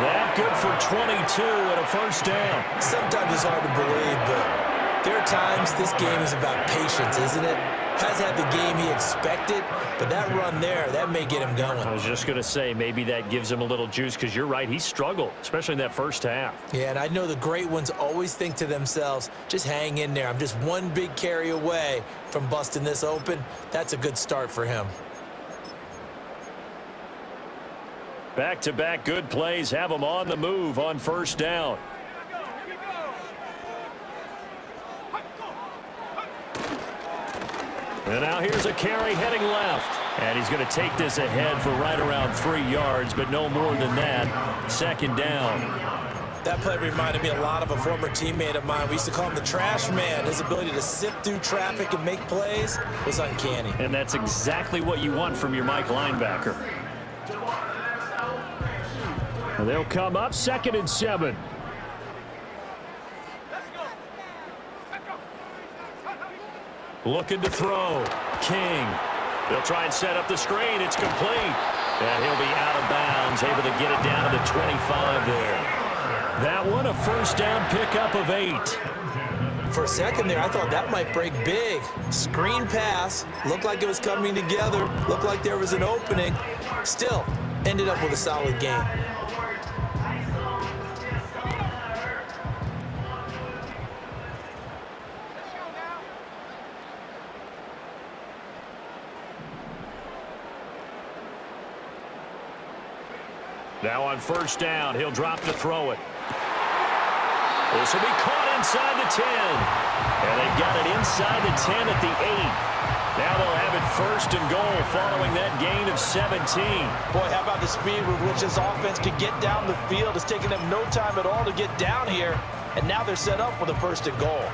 That good for 22 and a first down. Sometimes it's hard to believe, but there are times this game is about patience, isn't it? Hasn't had the game he expected, but that run there, that may get him going. I was just going to say, maybe that gives him a little juice, because you're right, he struggled, especially in that first half. Yeah, and I know the great ones always think to themselves, just hang in there. I'm just one big carry away from busting this open. That's a good start for him. Back-to-back good plays have him on the move on first down. And now here's a carry heading left. And he's going to take this ahead for right around 3 yards, but no more than that. Second down. That play reminded me a lot of a former teammate of mine. We used to call him the trash man. His ability to sift through traffic and make plays was uncanny. And that's exactly what you want from your Mike linebacker. And they'll come up 2nd and 7. Looking to throw. King. They'll try and set up the screen. It's complete. And he'll be out of bounds, able to get it down to the 25 there. That one, a first down pickup of 8. For a second there, I thought that might break big. Screen pass. Looked like it was coming together. Looked like there was an opening. Still, ended up with a solid game. Now on first down, he'll drop to throw it. This will be caught inside the 10. And they've got it inside the 10 at the 8. Now they'll have it first and goal following that gain of 17. Boy, how about the speed with which this offense can get down the field? It's taking them no time at all to get down here. And now they're set up with a first and goal.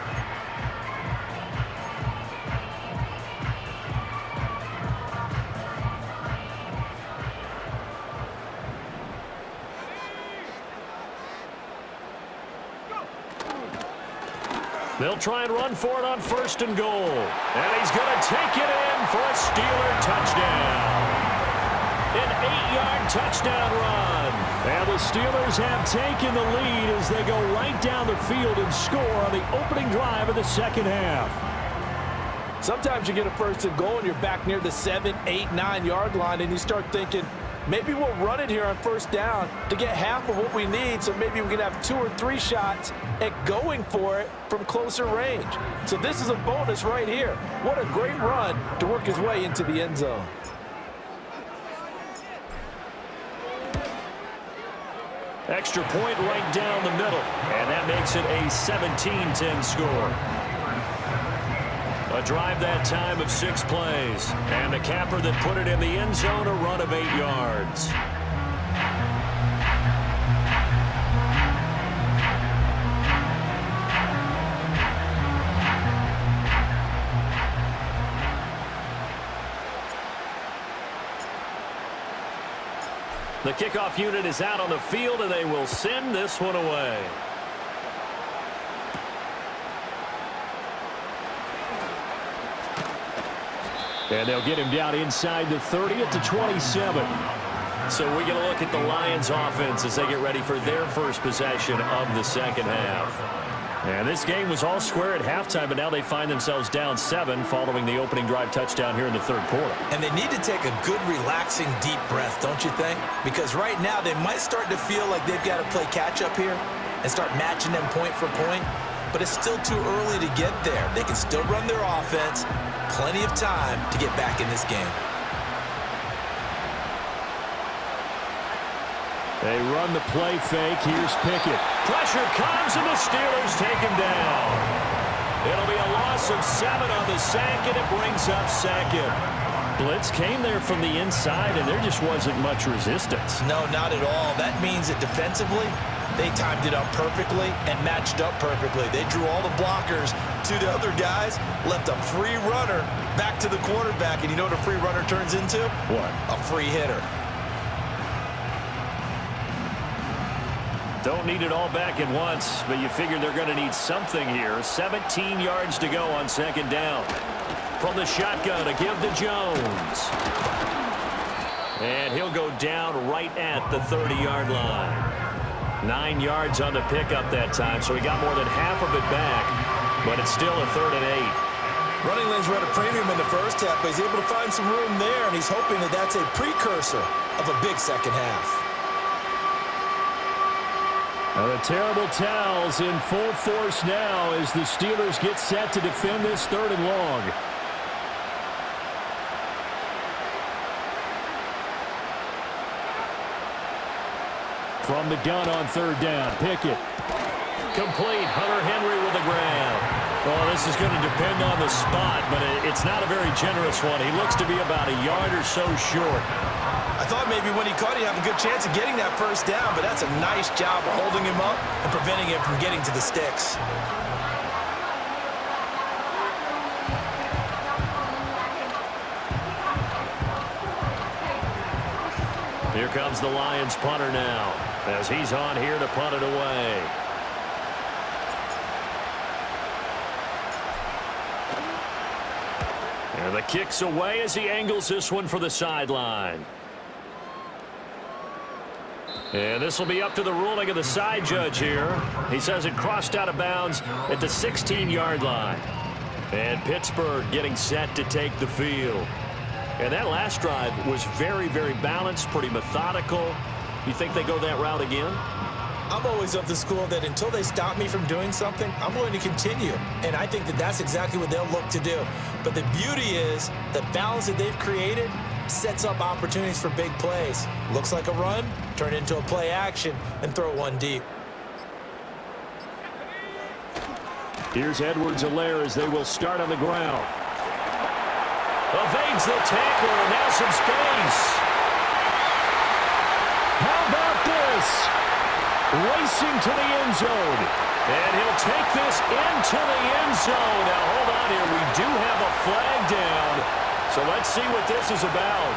They'll try and run for it on first and goal. And he's going to take it in for a Steeler touchdown. An 8-yard touchdown run. And the Steelers have taken the lead as they go right down the field and score on the opening drive of the second half. Sometimes you get a first and goal and you're back near the 7, 8, 9-yard line and you start thinking, maybe we'll run it here on first down to get half of what we need, so maybe we can have 2 or 3 shots at going for it from closer range. So this is a bonus right here. What a great run to work his way into the end zone. Extra point right down the middle, and that makes it a 17-10 score. A drive that time of 6 plays, and the capper that put it in the end zone, a run of 8 yards. The kickoff unit is out on the field, and they will send this one away. And they'll get him down inside the 30 at the 27. So we're going to look at the Lions offense as they get ready for their first possession of the second half. And this game was all square at halftime, but now they find themselves down 7 following the opening drive touchdown here in the third quarter. And they need to take a good, relaxing, deep breath, don't you think? Because right now they might start to feel like they've got to play catch-up here and start matching them point for point. But it's still too early to get there. They can still run their offense. Plenty of time to get back in this game. They run the play fake. Here's Pickett. Pressure comes, and the Steelers take him down. It'll be a loss of 7 on the sack, and it brings up second. Blitz came there from the inside, and there just wasn't much resistance. No, not at all. That means that defensively, they timed it up perfectly and matched up perfectly. They drew all the blockers to the other guys, left a free runner back to the quarterback, and you know what a free runner turns into? What? A free hitter. Don't need it all back at once, but you figure they're going to need something here. 17 yards to go on second down. From the shotgun to give to Jones. And he'll go down right at the 30-yard line. 9 yards on the pickup that time, so he got more than half of it back, but it's still a 3rd and 8. Running lanes were at a premium in the first half, but he's able to find some room there, and he's hoping that that's a precursor of a big second half. The terrible towels in full force now as the Steelers get set to defend this 3rd and long. From the gun on 3rd down, Pickett. Complete. Hunter Henry with the grab. Well, this is going to depend on the spot, but it's not a very generous one. He looks to be about a yard or so short. I thought maybe when he caught, he'd have a good chance of getting that first down, but that's a nice job of holding him up and preventing him from getting to the sticks. Here comes the Lions punter now, as he's on here to punt it away. And the kick's away as he angles this one for the sideline. And this will be up to the ruling of the side judge here. He says it crossed out of bounds at the 16-yard line. And Pittsburgh getting set to take the field. And that last drive was very, very balanced, pretty methodical. You think they go that route again? I'm always of the school that until they stop me from doing something, I'm going to continue. And I think that that's exactly what they'll look to do. But the beauty is the balance that they've created sets up opportunities for big plays. Looks like a run, turn it into a play action, and throw one deep. Here's Edwards-Helaire as they will start on the ground. Evades the tackle, and now some space. How about this? Racing to the end zone. And he'll take this into the end zone. Now, hold on here. We do have a flag down. So let's see what this is about.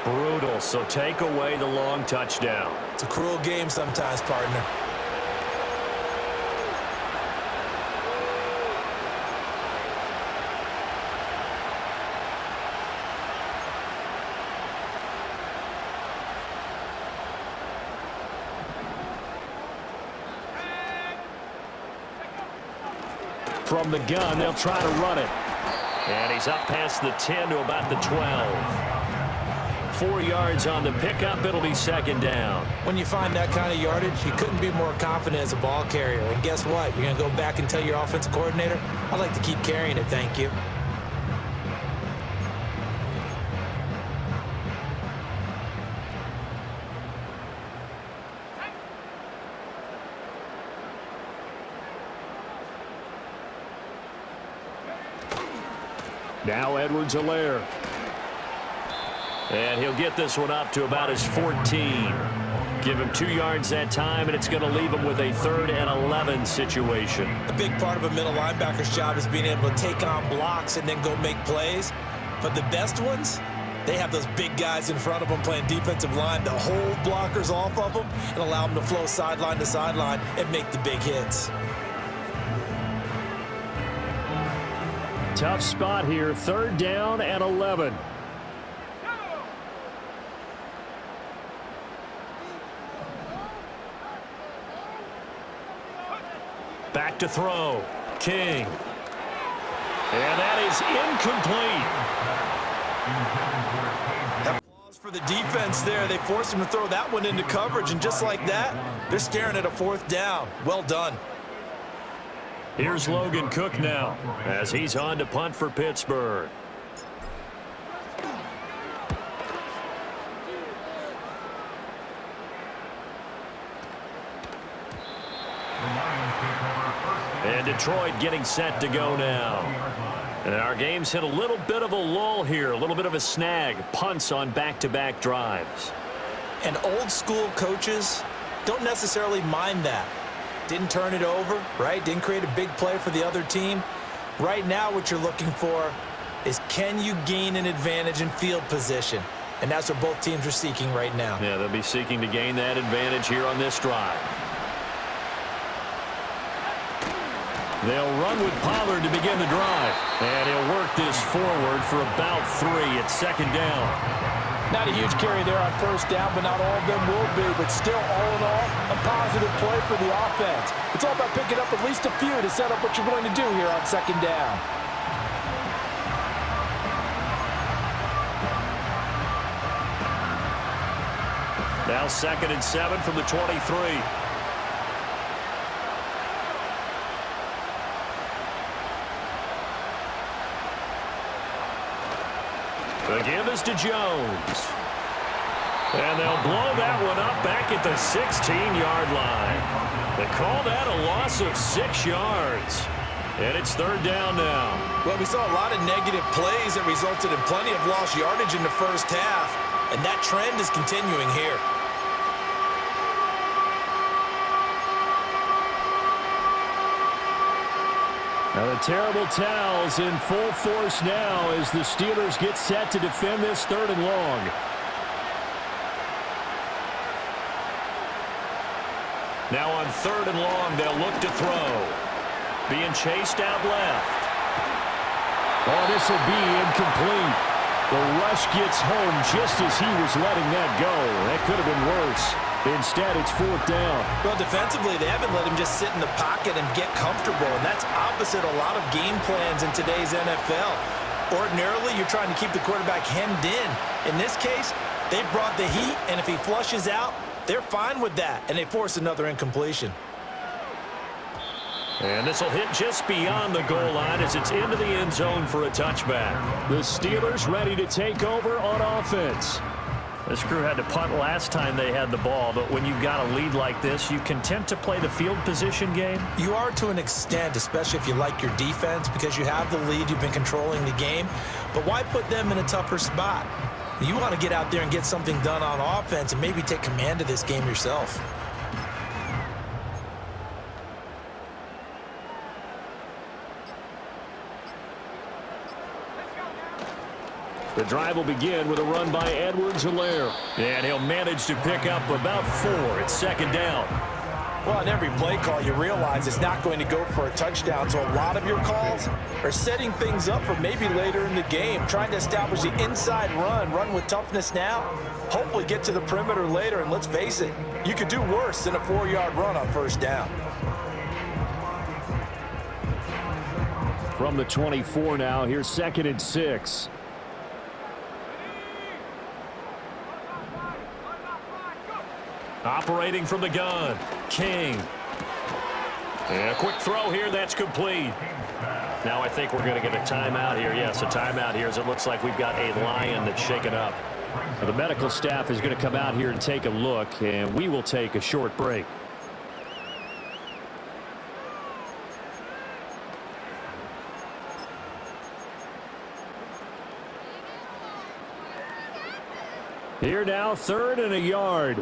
Brutal. So take away the long touchdown. It's a cruel game sometimes, partner. From the gun, they'll try to run it. And he's up past the 10 to about the 12. 4 yards on the pickup. It'll be second down. When you find that kind of yardage, you couldn't be more confident as a ball carrier. And guess what? You're going to go back and tell your offensive coordinator, I'd like to keep carrying it, thank you. Now Edwards-Helaire. And he'll get this one up to about his 14. Give him 2 yards that time, and it's going to leave him with a 3rd and 11 situation. A big part of a middle linebacker's job is being able to take on blocks and then go make plays. But the best ones, they have those big guys in front of them playing defensive line to hold blockers off of them and allow them to flow sideline to sideline and make the big hits. Tough spot here, 3rd down and 11. Back to throw. King. And that is incomplete. Applause for the defense there. They forced him to throw that one into coverage, and just like that, they're staring at a 4th down. Well done. Here's Logan Cook now as he's on to punt for Pittsburgh. And Detroit getting set to go now. And our game's hit a little bit of a lull here, a little bit of a snag. Punts on back-to-back drives. And old school coaches don't necessarily mind that. Didn't turn it over, right? Didn't create a big play for the other team. Right now what you're looking for is, can you gain an advantage in field position? And that's what both teams are seeking right now. Yeah, they'll be seeking to gain that advantage here on this drive. They'll run with Pollard to begin the drive. And he'll work this forward for about 3 at 2nd down. Not a huge carry there on 1st down, but not all of them will be. But still, all in all, a positive play for the offense. It's all about picking up at least a few to set up what you're going to do here on 2nd down. Now 2nd and 7 from the 23. The give is to Jones. And they'll blow that one up back at the 16-yard line. They call that a loss of 6 yards. And it's third down now. Well, we saw a lot of negative plays that resulted in plenty of lost yardage in the first half, and that trend is continuing here. Now the terrible towels in full force now as the Steelers get set to defend this third and long. Now on third and long, they'll look to throw. Being chased out left. Oh, this will be incomplete. The rush gets home just as he was letting that go. That could have been worse. Instead, it's fourth down. Well, defensively, they haven't let him just sit in the pocket and get comfortable, and that's opposite a lot of game plans in today's NFL. Ordinarily, you're trying to keep the quarterback hemmed in. In this case, they brought the heat, and if he flushes out, they're fine with that, and they force another incompletion. And this will hit just beyond the goal line as it's into the end zone for a touchback. The Steelers ready to take over on offense. This crew had to punt last time they had the ball, but when you've got a lead like this, you content to play the field position game? You are to an extent, especially if you like your defense, because you have the lead, you've been controlling the game. But why put them in a tougher spot? You want to get out there and get something done on offense and maybe take command of this game yourself. The drive will begin with a run by Edwards-Helaire. And he'll manage to pick up about 4. It's second down. Well, on every play call, you realize it's not going to go for a touchdown, so a lot of your calls are setting things up for maybe later in the game, trying to establish the inside run with toughness now, hopefully get to the perimeter later, and let's face it, you could do worse than a 4-yard run on first down. From the 24 now, here's 2nd and 6. Operating from the gun, King. And a quick throw here, that's complete. Now I think we're going to get a timeout here. Yes, a timeout here as it looks like we've got a lion that's shaken up. The medical staff is going to come out here and take a look, and we will take a short break. Here now, 3rd and a yard.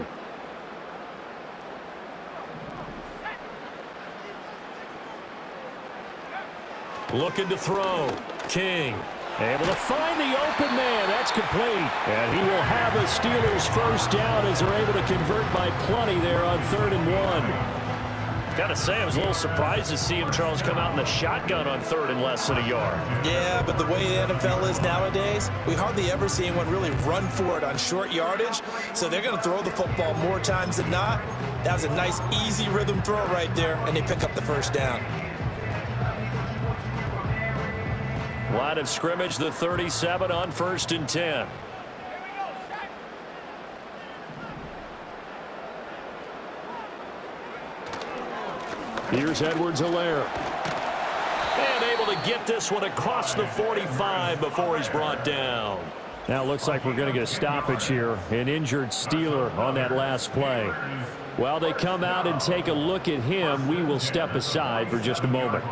Looking to throw. King. Able to find the open man. That's complete. And he will have a Steelers first down as they're able to convert by plenty there on 3rd and 1. Gotta say, I was a little surprised to see him, Charles, come out in the shotgun on 3rd and less than a yard. Yeah, but the way the NFL is nowadays, we hardly ever see anyone really run for it on short yardage. So they're going to throw the football more times than not. That was a nice, easy rhythm throw right there, and they pick up the first down. Line of scrimmage, the 37 on 1st and 10. Here's Edwards-Helaire. And able to get this one across the 45 before he's brought down. Now it looks like we're going to get a stoppage here. An injured Steeler on that last play. While they come out and take a look at him, we will step aside for just a moment.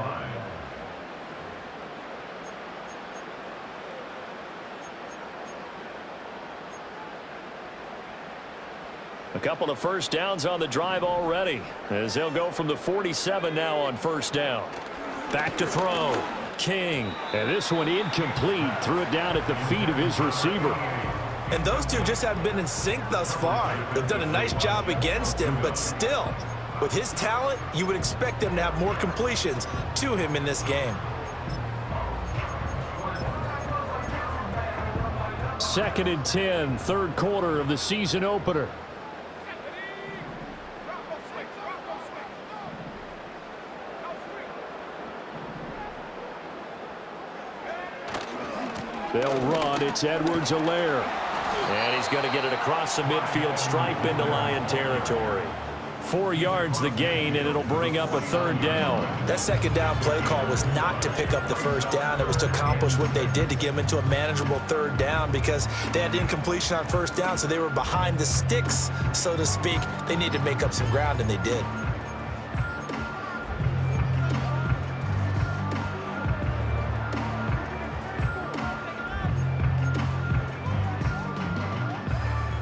A couple of first downs on the drive already as they'll go from the 47 now on first down. Back to throw. King. And this one incomplete. Threw it down at the feet of his receiver. And those two just haven't been in sync thus far. They've done a nice job against him, but still, with his talent, you would expect them to have more completions to him in this game. 2nd and 10, 3rd quarter of the season opener. They'll run. It's Edwards-Helaire. And he's going to get it across the midfield stripe into Lion territory. 4 yards the gain, and it'll bring up a 3rd down. That 2nd down play call was not to pick up the 1st down. It was to accomplish what they did, to get them into a manageable 3rd down, because they had incompletion on 1st down, so they were behind the sticks, so to speak. They needed to make up some ground, and they did.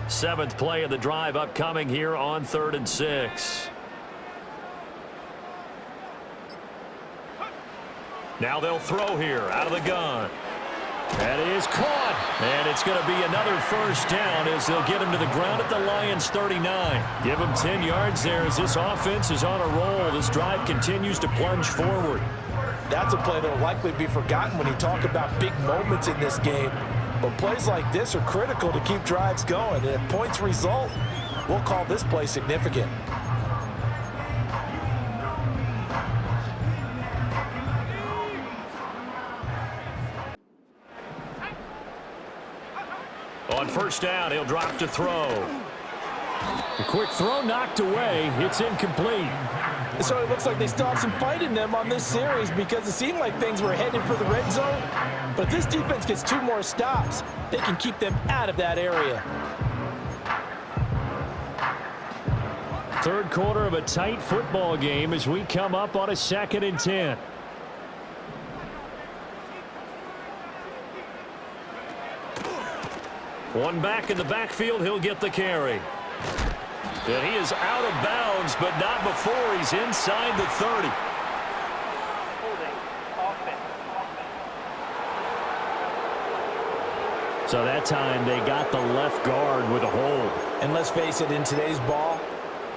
Seventh play of the drive upcoming here on 3rd and 6. Now they'll throw here out of the gun. That is caught. And it's going to be another 1st down as they'll get him to the ground at the Lions 39. Give him 10 yards there as this offense is on a roll. This drive continues to plunge forward. That's a play that will likely be forgotten when you talk about big moments in this game. But plays like this are critical to keep drives going. And if points result, we'll call this play significant. On 1st down, he'll drop to throw. A quick throw knocked away. It's incomplete. So it looks like they still have some fight in them on this series, because it seemed like things were headed for the red zone. But if this defense gets 2 more stops, they can keep them out of that area. 3rd quarter of a tight football game as we come up on a 2nd and 10. One back in the backfield, he'll get the carry. And he is out of bounds, but not before he's inside the 30. Holding. Offense. So that time they got the left guard with a hold. And let's face it, in today's ball,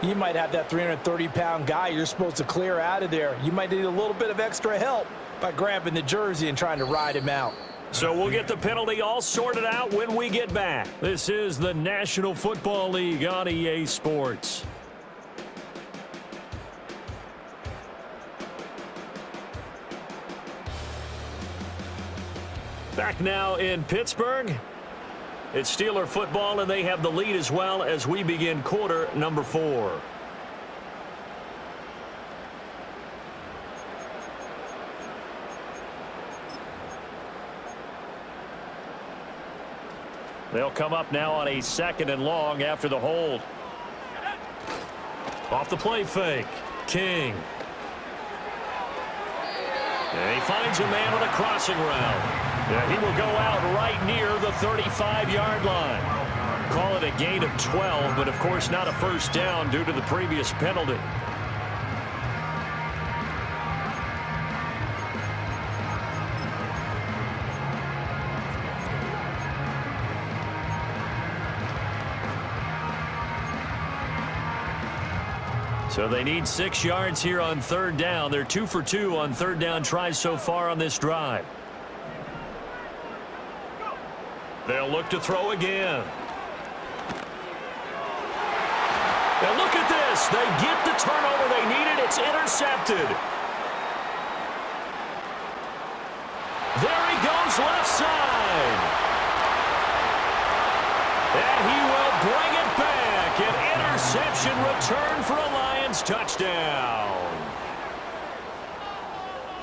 you might have that 330-pound guy you're supposed to clear out of there. You might need a little bit of extra help by grabbing the jersey and trying to ride him out. So we'll get the penalty all sorted out when we get back. This is the National Football League on EA Sports. Back now in Pittsburgh. It's Steeler football, and they have the lead as well as we begin quarter number 4. They'll come up now on a 2nd and long after the hold. Off the play fake. King. And he finds a man on a crossing route. And he will go out right near the 35-yard line. Call it a gain of 12, but of course not a 1st down due to the previous penalty. So they need 6 yards here on 3rd down. They're 2 for 2 on 3rd down tries so far on this drive. They'll look to throw again. And look at this. They get the turnover they needed. It's intercepted. There he goes left side. And he will bring it back. An interception return for a Lions touchdown.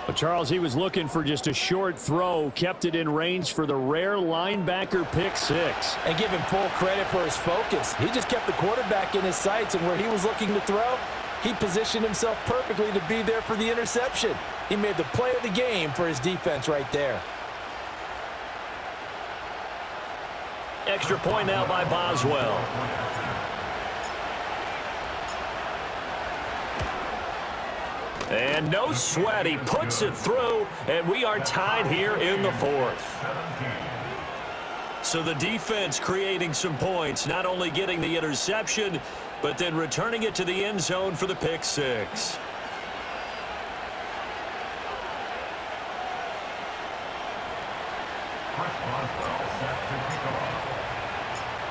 Well, Charles, he was looking for just a short throw, kept it in range for the rare linebacker pick 6. And give him full credit for his focus. He just kept the quarterback in his sights, and where he was looking to throw, he positioned himself perfectly to be there for the interception. He made the play of the game for his defense right there. Extra point now by Boswell. And no sweat. He puts it through, and we are tied here in the 4th. So the defense creating some points, not only getting the interception, but then returning it to the end zone for the pick 6.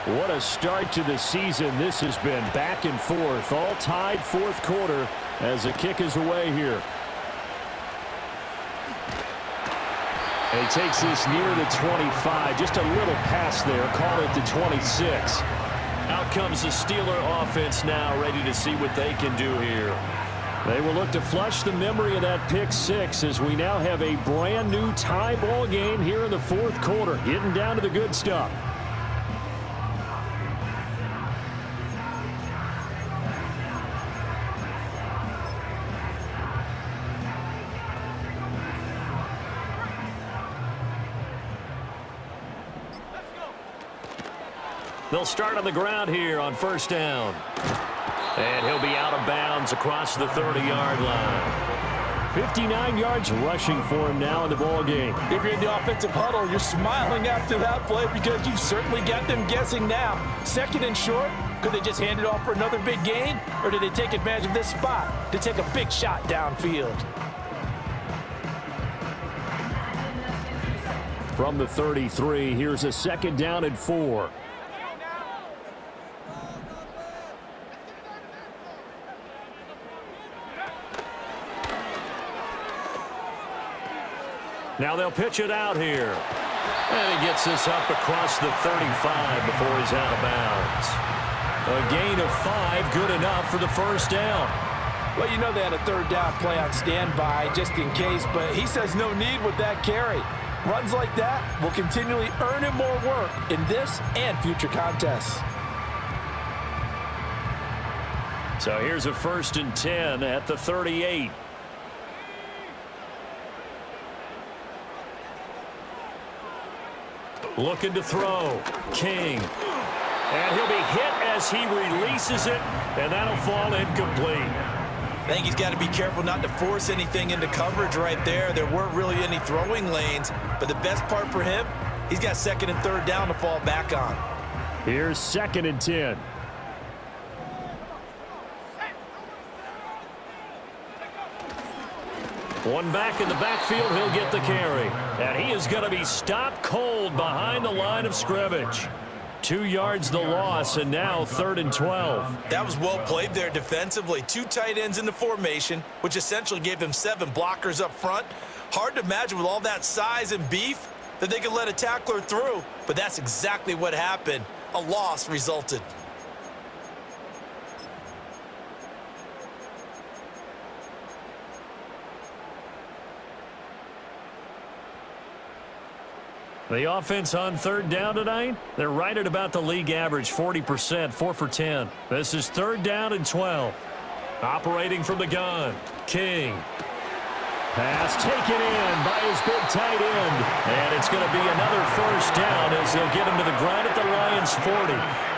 What a start to the season this has been. Back and forth, all tied 4th quarter as the kick is away here. And he takes this near the 25. Just a little pass there. Call it the 26. Out comes the Steeler offense now, ready to see what they can do here. They will look to flush the memory of that pick six as we now have a brand new tie ball game here in the fourth quarter, getting down to the good stuff. They'll start on the ground here on first down. And he'll be out of bounds across the 30-yard line. 59 yards rushing for him now in the ball game. If you're in the offensive huddle, you're smiling after that play because you've certainly got them guessing now. Second and short, could they just hand it off for another big gain? Or did they take advantage of this spot to take a big shot downfield? From the 33, here's a second down and 4. Now they'll pitch it out here. And he gets this up across the 35 before he's out of bounds. A gain of 5, good enough for the first down. Well, you know they had a third down play on standby just in case, but he says no need with that carry. Runs like that will continually earn him more work in this and future contests. So here's a 1st and 10 at the 38. Looking to throw. King. And he'll be hit as he releases it, and that'll fall incomplete. I think he's got to be careful not to force anything into coverage right there. There weren't really any throwing lanes, but the best part for him, he's got second and third down to fall back on. Here's 2nd and 10. One back in the backfield, he'll get the carry. And he is going to be stopped cold behind the line of scrimmage. 2 yards the loss, and now 3rd and 12. That was well played there defensively. 2 tight ends in the formation, which essentially gave him 7 blockers up front. Hard to imagine with all that size and beef that they could let a tackler through, but that's exactly what happened. A loss resulted. The offense on 3rd down tonight, they're right at about the league average, 40%, 4 for 10. This is 3rd down and 12. Operating from the gun, King. Pass taken in by his big tight end. And it's going to be another 1st down as they'll get him to the ground at the Lions' 40.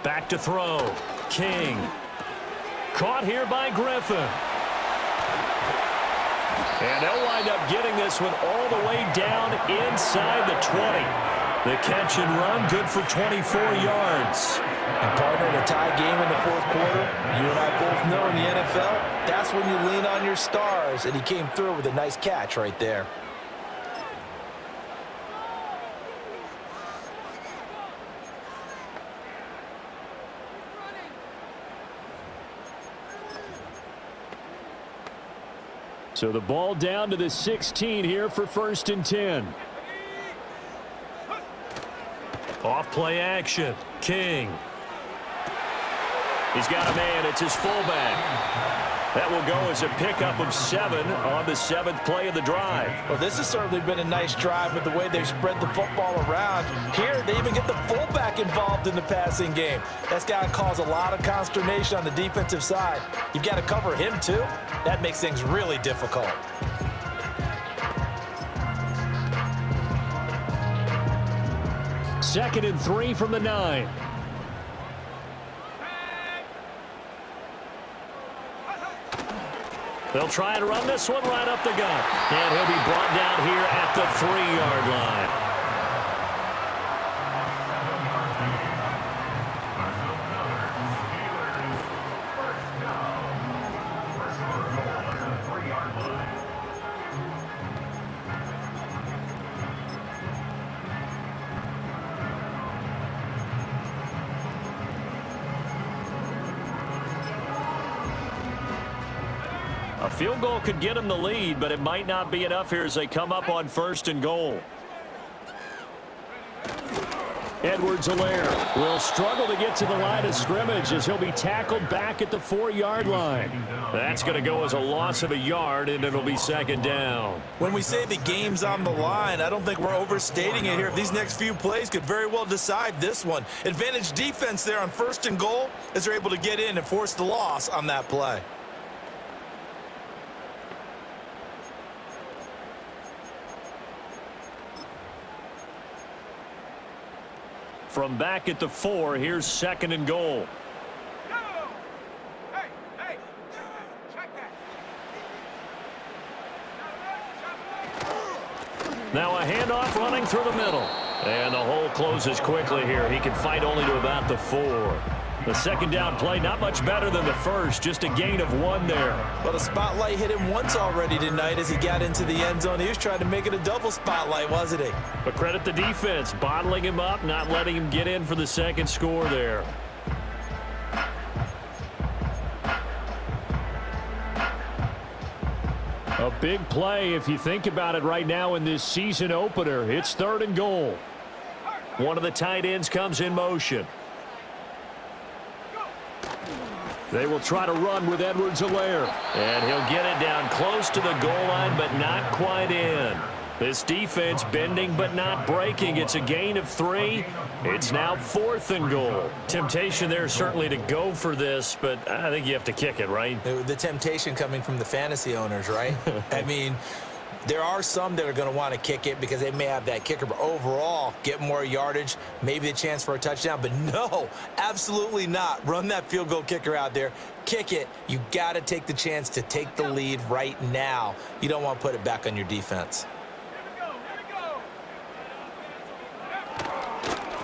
Back to throw. King. Caught here by Griffin. And they'll wind up getting this one all the way down inside the 20. The catch and run, good for 24 yards. And partner, in a tie game in the fourth quarter, you and I both know in the NFL, that's when you lean on your stars, and he came through with a nice catch right there. So the ball down to the 16 here for 1st and 10. Off play action. King. He's got a man. It's his fullback. That will go as a pickup of 7 on the 7th play of the drive. Well, this has certainly been a nice drive with the way they've spread the football around. Here, they even get the fullback involved in the passing game. That's got to cause a lot of consternation on the defensive side. You've got to cover him, too. That makes things really difficult. Second and 3 from the 9. They'll try and run this one right up the gut. And he'll be brought down here at the 3-yard line. A field goal could get them the lead, but it might not be enough here as they come up on 1st and goal. Edwards-Helaire will struggle to get to the line of scrimmage as he'll be tackled back at the 4-yard line. That's going to go as a loss of a yard, and it'll be 2nd down. When we say the game's on the line, I don't think we're overstating it here. These next few plays could very well decide this one. Advantage defense there on 1st and goal as they're able to get in and force the loss on that play. From back at the 4, here's 2nd and goal. Now a handoff running through the middle. And the hole closes quickly here. He can fight only to about the 4. The 2nd down play, not much better than the first, just a gain of 1 there. But a spotlight hit him once already tonight as he got into the end zone. He was trying to make it a double spotlight, wasn't he? But credit the defense, bottling him up, not letting him get in for the 2nd score there. A big play if you think about it right now in this season opener. It's 3rd and goal. One of the tight ends comes in motion. They will try to run with Edwards-Helaire. And he'll get it down close to the goal line, but not quite in. This defense bending but not breaking. It's a gain of 3. It's now 4th and goal. Temptation there certainly to go for this, but I think you have to kick it, right? The temptation coming from the fantasy owners, right? I mean, there are some that are going to want to kick it because they may have that kicker, but overall, get more yardage, maybe a chance for a touchdown. But no, absolutely not. Run that field goal kicker out there. Kick it. You got to take the chance to take the lead right now. You don't want to put it back on your defense.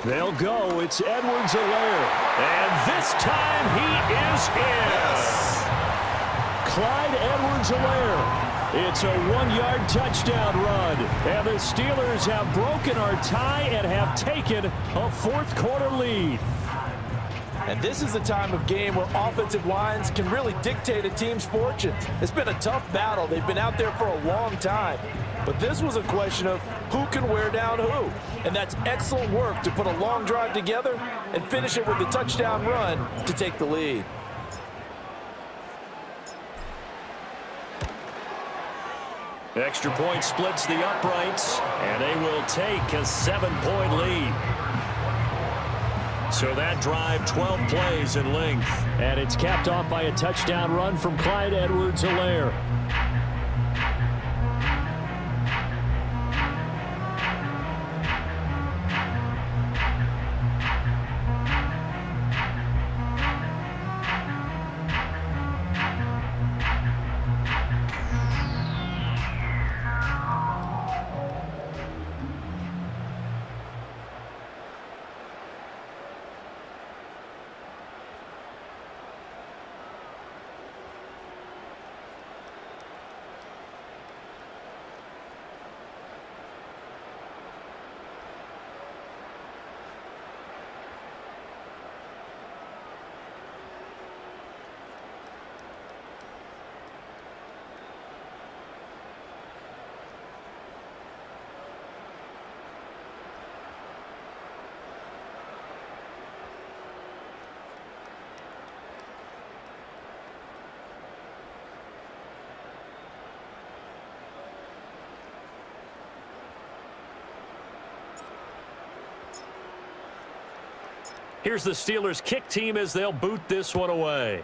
They'll go. It's Edwards-Helaire. And this time he is in. Yes. Clyde Edwards-Helaire. It's a 1-yard touchdown run. And the Steelers have broken our tie and have taken a 4th quarter lead. And this is a time of game where offensive lines can really dictate a team's fortunes. It's been a tough battle. They've been out there for a long time. But this was a question of who can wear down who. And that's excellent work to put a long drive together and finish it with a touchdown run to take the lead. Extra point splits the uprights, and they will take a 7-point lead. So that drive, 12 plays in length. And it's capped off by a touchdown run from Clyde Edwards-Helaire. Here's the Steelers kick team as they'll boot this one away.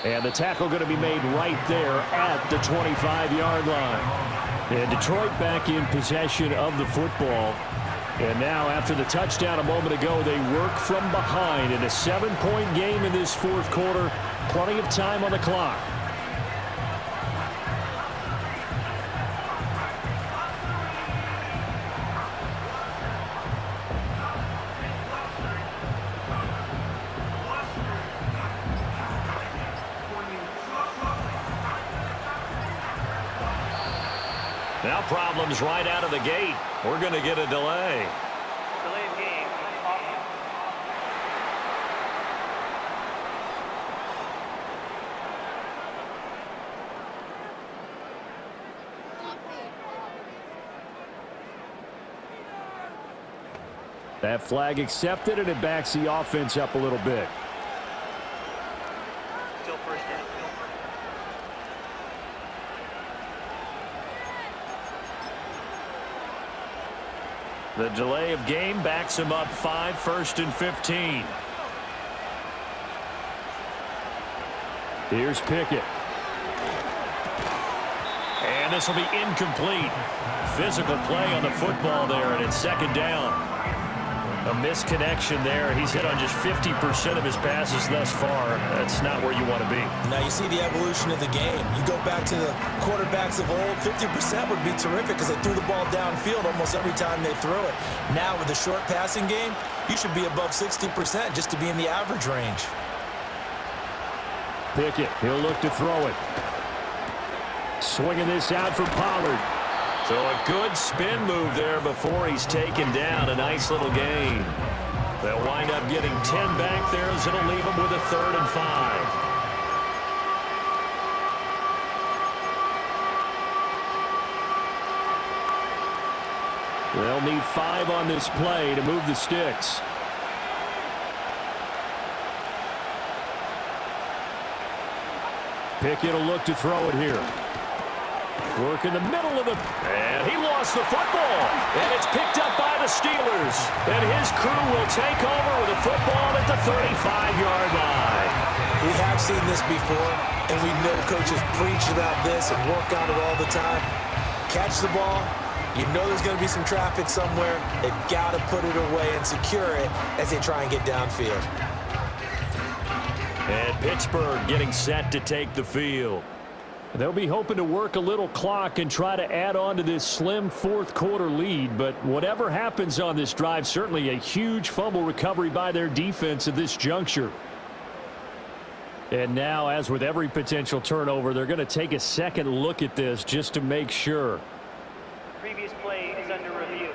And the tackle going to be made right there at the 25-yard line. And Detroit back in possession of the football. And now, after the touchdown a moment ago, they work from behind in a 7-point game in this fourth quarter. Plenty of time on the clock. Now problems right out of the gate. We're going to get a delay. Delay of game. Offense. That flag accepted, and it backs the offense up a little bit. Still first down. The delay of game backs him up 5, 1st and 15. Here's Pickett. And this will be incomplete. Physical play on the football there, and it's 2nd down. A misconnection there. He's hit on just 50% of his passes thus far. That's not where you want to be. Now you see the evolution of the game. You go back to the quarterbacks of old, 50% would be terrific because they threw the ball downfield almost every time they threw it. Now with the short passing game, you should be above 60% just to be in the average range. Pickett, he'll look to throw it. Swinging this out for Pollard. So a good spin move there before he's taken down. A nice little gain. They'll wind up getting 10 back there as it'll leave them with a 3rd and 5. They'll need 5 on this play to move the sticks. Pickett will look to throw it here. Work in the middle of the... And he lost the football. And it's picked up by the Steelers. And his crew will take over with the football at the 35-yard line. We have seen this before, and we know coaches preach about this and work on it all the time. Catch the ball. You know there's going to be some traffic somewhere. They've got to put it away and secure it as they try and get downfield. And Pittsburgh getting set to take the field. They'll be hoping to work a little clock and try to add on to this slim fourth quarter lead. But whatever happens on this drive, certainly a huge fumble recovery by their defense at this juncture. And now, as with every potential turnover, they're going to take a second look at this just to make sure. Previous play is under review.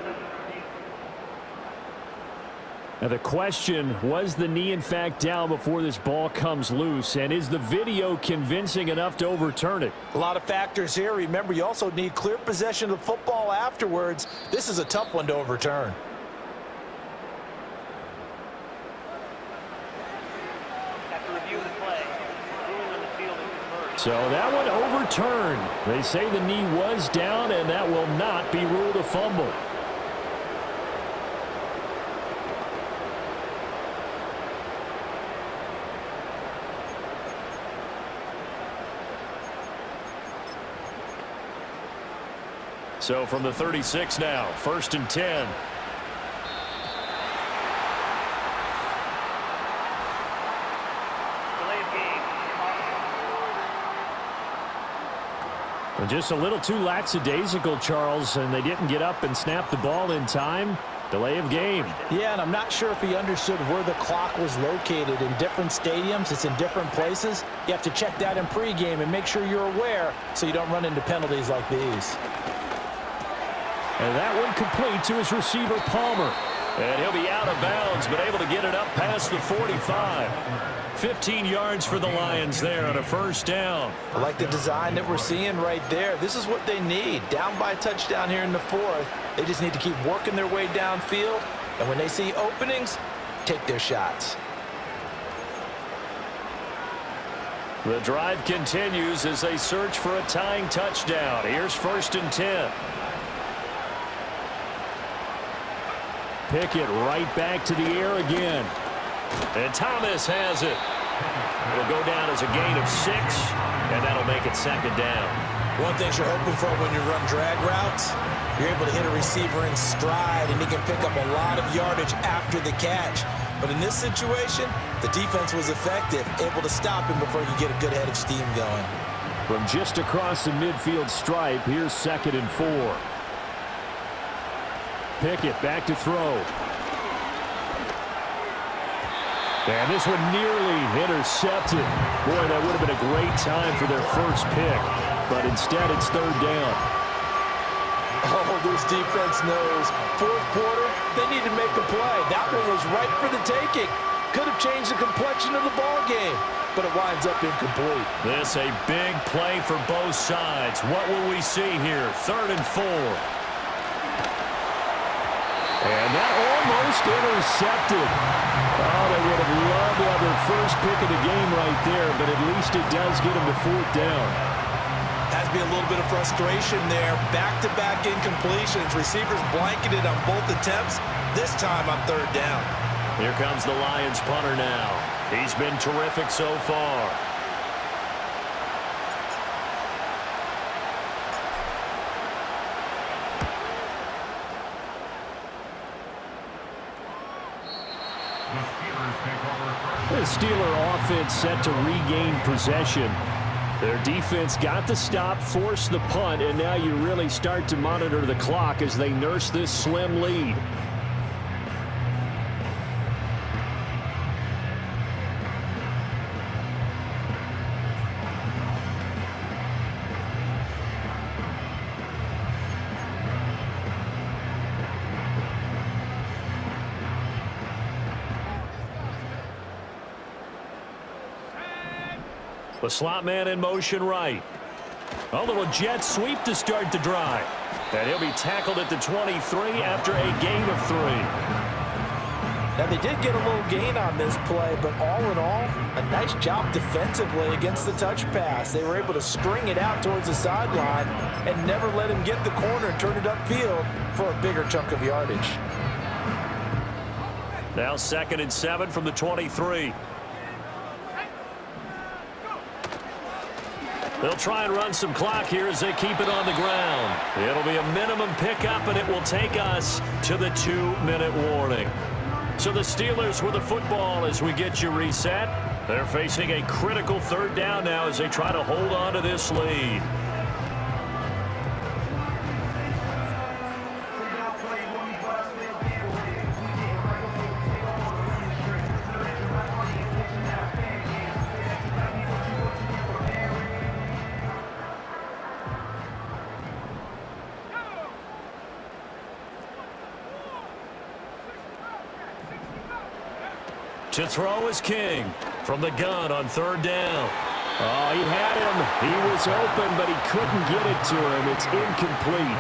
Now the question, was the knee in fact down before this ball comes loose? And is the video convincing enough to overturn it? A lot of factors here. Remember, you also need clear possession of the football afterwards. This is a tough one to overturn. After reviewing the play, ruling on the field is reversed. So that one overturned. They say the knee was down, and that will not be ruled a fumble. So from the 36 now, 1st and 10. Delay of game. And just a little too lackadaisical, Charles, and they didn't get up and snap the ball in time. Delay of game. Yeah, and I'm not sure if he understood where the clock was located. In different stadiums, it's in different places. You have to check that in pregame and make sure you're aware so you don't run into penalties like these. And that one complete to his receiver, Palmer. And he'll be out of bounds, but able to get it up past the 45. 15 yards for the Lions there on a 1st down. I like the design that we're seeing right there. This is what they need. Down by a touchdown here in the 4th. They just need to keep working their way downfield. And when they see openings, take their shots. The drive continues as they search for a tying touchdown. Here's 1st and 10. Pickett right back to the air again. And Thomas has it. It'll go down as a gain of 6, and that'll make it 2nd down. One thing you're hoping for when you run drag routes, you're able to hit a receiver in stride, and he can pick up a lot of yardage after the catch. But in this situation, the defense was effective, able to stop him before he could get a good head of steam going. From just across the midfield stripe, here's 2nd and 4. Pickett back to throw. And this one nearly intercepted. Boy, that would have been a great time for their first pick. But instead, it's 3rd down. Oh, this defense knows. 4th quarter, they need to make a play. That one was right for the taking. Could have changed the complexion of the ball game, but it winds up incomplete. This a big play for both sides. What will we see here? 3rd and 4. And that almost intercepted. Oh, they would have loved to have their first pick of the game right there, but at least it does get them to 4th down. Has to be a little bit of frustration there. Back-to-back incompletions. Receivers blanketed on both attempts, this time on 3rd down. Here comes the Lions punter now. He's been terrific so far. The Steeler offense set to regain possession. Their defense got the stop, forced the punt, and now you really start to monitor the clock as they nurse this slim lead. The slot man in motion right. A little jet sweep to start the drive. And he'll be tackled at the 23 after a gain of 3. Now, they did get a little gain on this play, but all in all, a nice job defensively against the touch pass. They were able to string it out towards the sideline and never let him get the corner and turn it upfield for a bigger chunk of yardage. Now 2nd and 7 from the 23. They'll try and run some clock here as they keep it on the ground. It'll be a minimum pickup, and it will take us to the 2-minute warning. So the Steelers with the football as we get you reset. They're facing a critical 3rd down now as they try to hold on to this lead. To throw is King from the gun on 3rd down. Oh, he had him. He was open, but he couldn't get it to him. It's incomplete.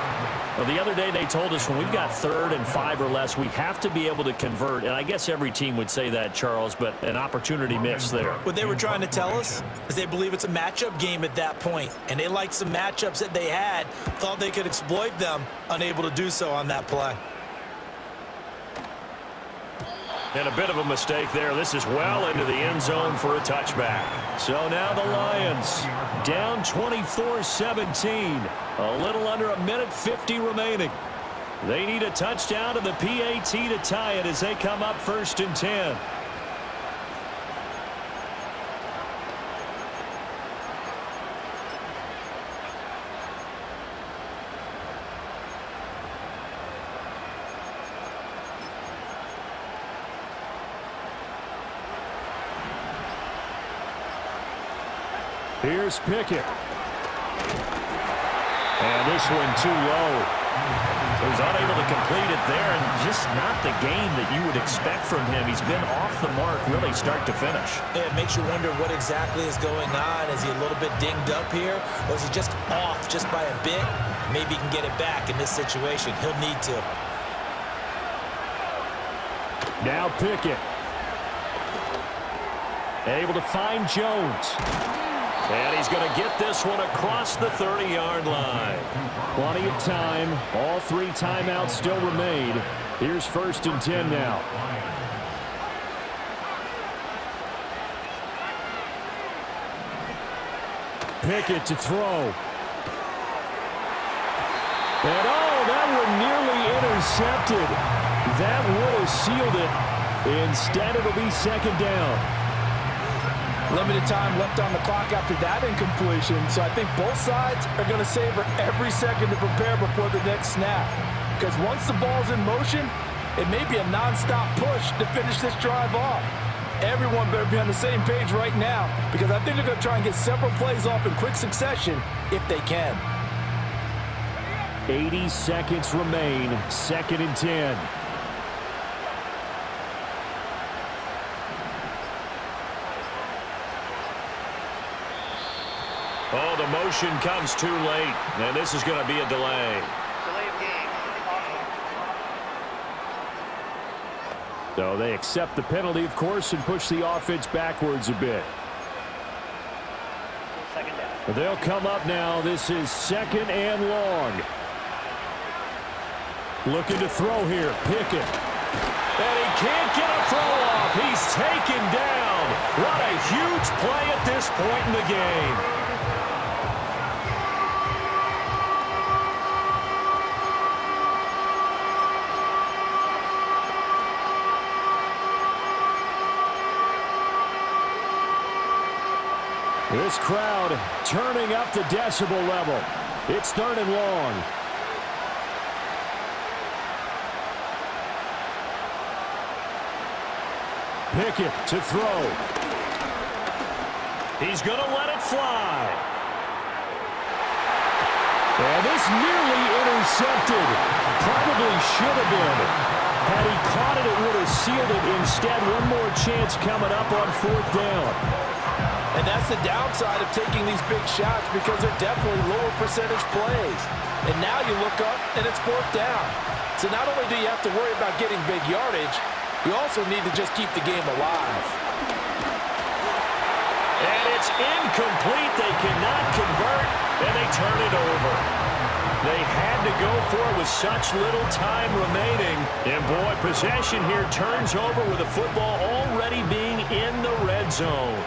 Well, the other day they told us when we've got 3rd and 5 or less, we have to be able to convert. And I guess every team would say that, Charles, but an opportunity missed there. What they were trying to tell us is they believe it's a matchup game at that point, and they liked some matchups that they had, thought they could exploit them, unable to do so on that play. And a bit of a mistake there. This is well into the end zone for a touchback. So now the Lions down 24-17. A little under a minute 50 remaining. They need a touchdown and the PAT to tie it as they come up 1st and 10. Here's Pickett. And this one too low. He was unable to complete it there, and just not the game that you would expect from him. He's been off the mark really start to finish. It makes you wonder what exactly is going on. Is he a little bit dinged up here, or is he just off just by a bit? Maybe he can get it back in this situation. He'll need to. Now Pickett. Able to find Jones. And he's going to get this one across the 30-yard line. Plenty of time. All 3 timeouts still remain. Here's 1st and 10 now. Pickett to throw. And that one nearly intercepted. That would have sealed it. Instead, it'll be second down. Limited time left on the clock after that incompletion, so I think both sides are going to savor every second to prepare before the next snap. Because once the ball's in motion, it may be a nonstop push to finish this drive off. Everyone better be on the same page right now, because I think they're going to try and get several plays off in quick succession if they can. 80 seconds remain, 2nd and 10. Oh, the motion comes too late, and this is going to be a delay. Delay of game. So they accept the penalty, of course, and push the offense backwards a bit. Second down. They'll come up now. This is 2nd and long. Looking to throw here. Pickett. And he can't get a throw off. He's taken down. What a huge play at this point in the game. This crowd turning up the decibel level. It's 3rd and long. Pickett to throw. He's going to let it fly. And this nearly intercepted. Probably should have been. Had he caught it, it would have sealed it. Instead, one more chance coming up on 4th down. And that's the downside of taking these big shots, because they're definitely lower percentage plays. And now you look up, and it's 4th down. So not only do you have to worry about getting big yardage, you also need to just keep the game alive. And it's incomplete. They cannot convert, and they turn it over. They had to go for it with such little time remaining. And, boy, possession here turns over with the football already being in the red zone.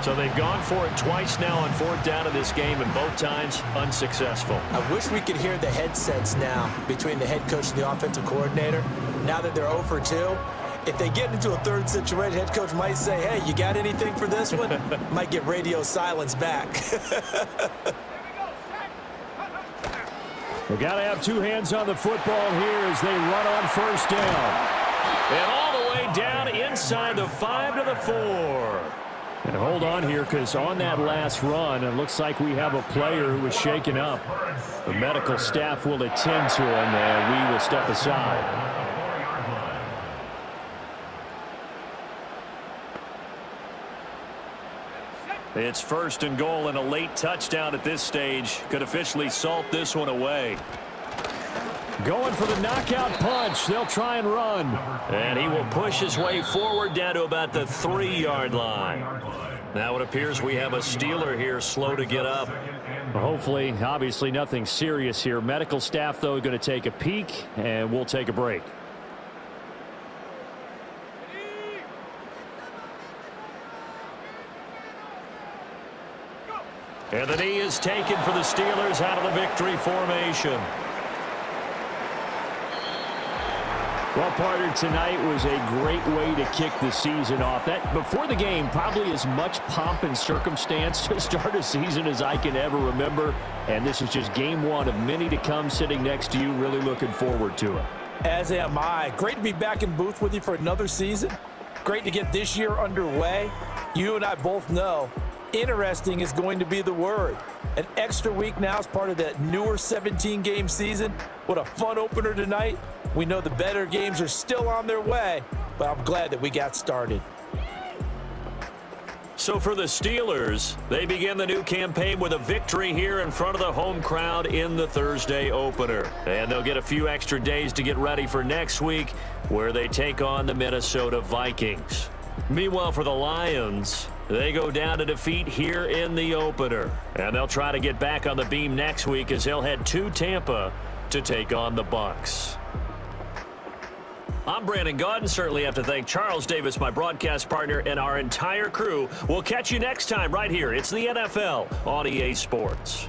So they've gone for it twice now on 4th down of this game, and both times unsuccessful. I wish we could hear the headsets now between the head coach and the offensive coordinator. Now that they're 0 for 2, if they get into a third situation, head coach might say, hey, you got anything for this one? Might get radio silence back. We've got to have two hands on the football here as they run on 1st down. And all the way down inside the 5 to the 4. And hold on here, because on that last run, it looks like we have a player who was shaken up. The medical staff will attend to him, and we will step aside. It's 1st and goal, and a late touchdown at this stage could officially salt this one away. Going for the knockout punch. They'll try and run. And he will push his way forward down to about the 3-yard line. Now it appears we have a Steeler here slow to get up. Hopefully, obviously nothing serious here. Medical staff, though, going to take a peek, and we'll take a break. And the knee is taken for the Steelers out of the victory formation. Well, partner, tonight was a great way to kick the season off. That before the game, probably as much pomp and circumstance to start a season as I can ever remember. And this is just game 1 of many to come sitting next to you. Really looking forward to it. As am I. Great to be back in booth with you for another season. Great to get this year underway. You and I both know interesting is going to be the word. An extra week now as part of that newer 17-game season. What a fun opener tonight. We know the better games are still on their way, but I'm glad that we got started. So for the Steelers, they begin the new campaign with a victory here in front of the home crowd in the Thursday opener. And they'll get a few extra days to get ready for next week, where they take on the Minnesota Vikings. Meanwhile, for the Lions, they go down to defeat here in the opener. And they'll try to get back on the beam next week as they'll head to Tampa to take on the Bucs. I'm Brandon Gaudin. Certainly have to thank Charles Davis, my broadcast partner, and our entire crew. We'll catch you next time right here. It's the NFL on EA Sports.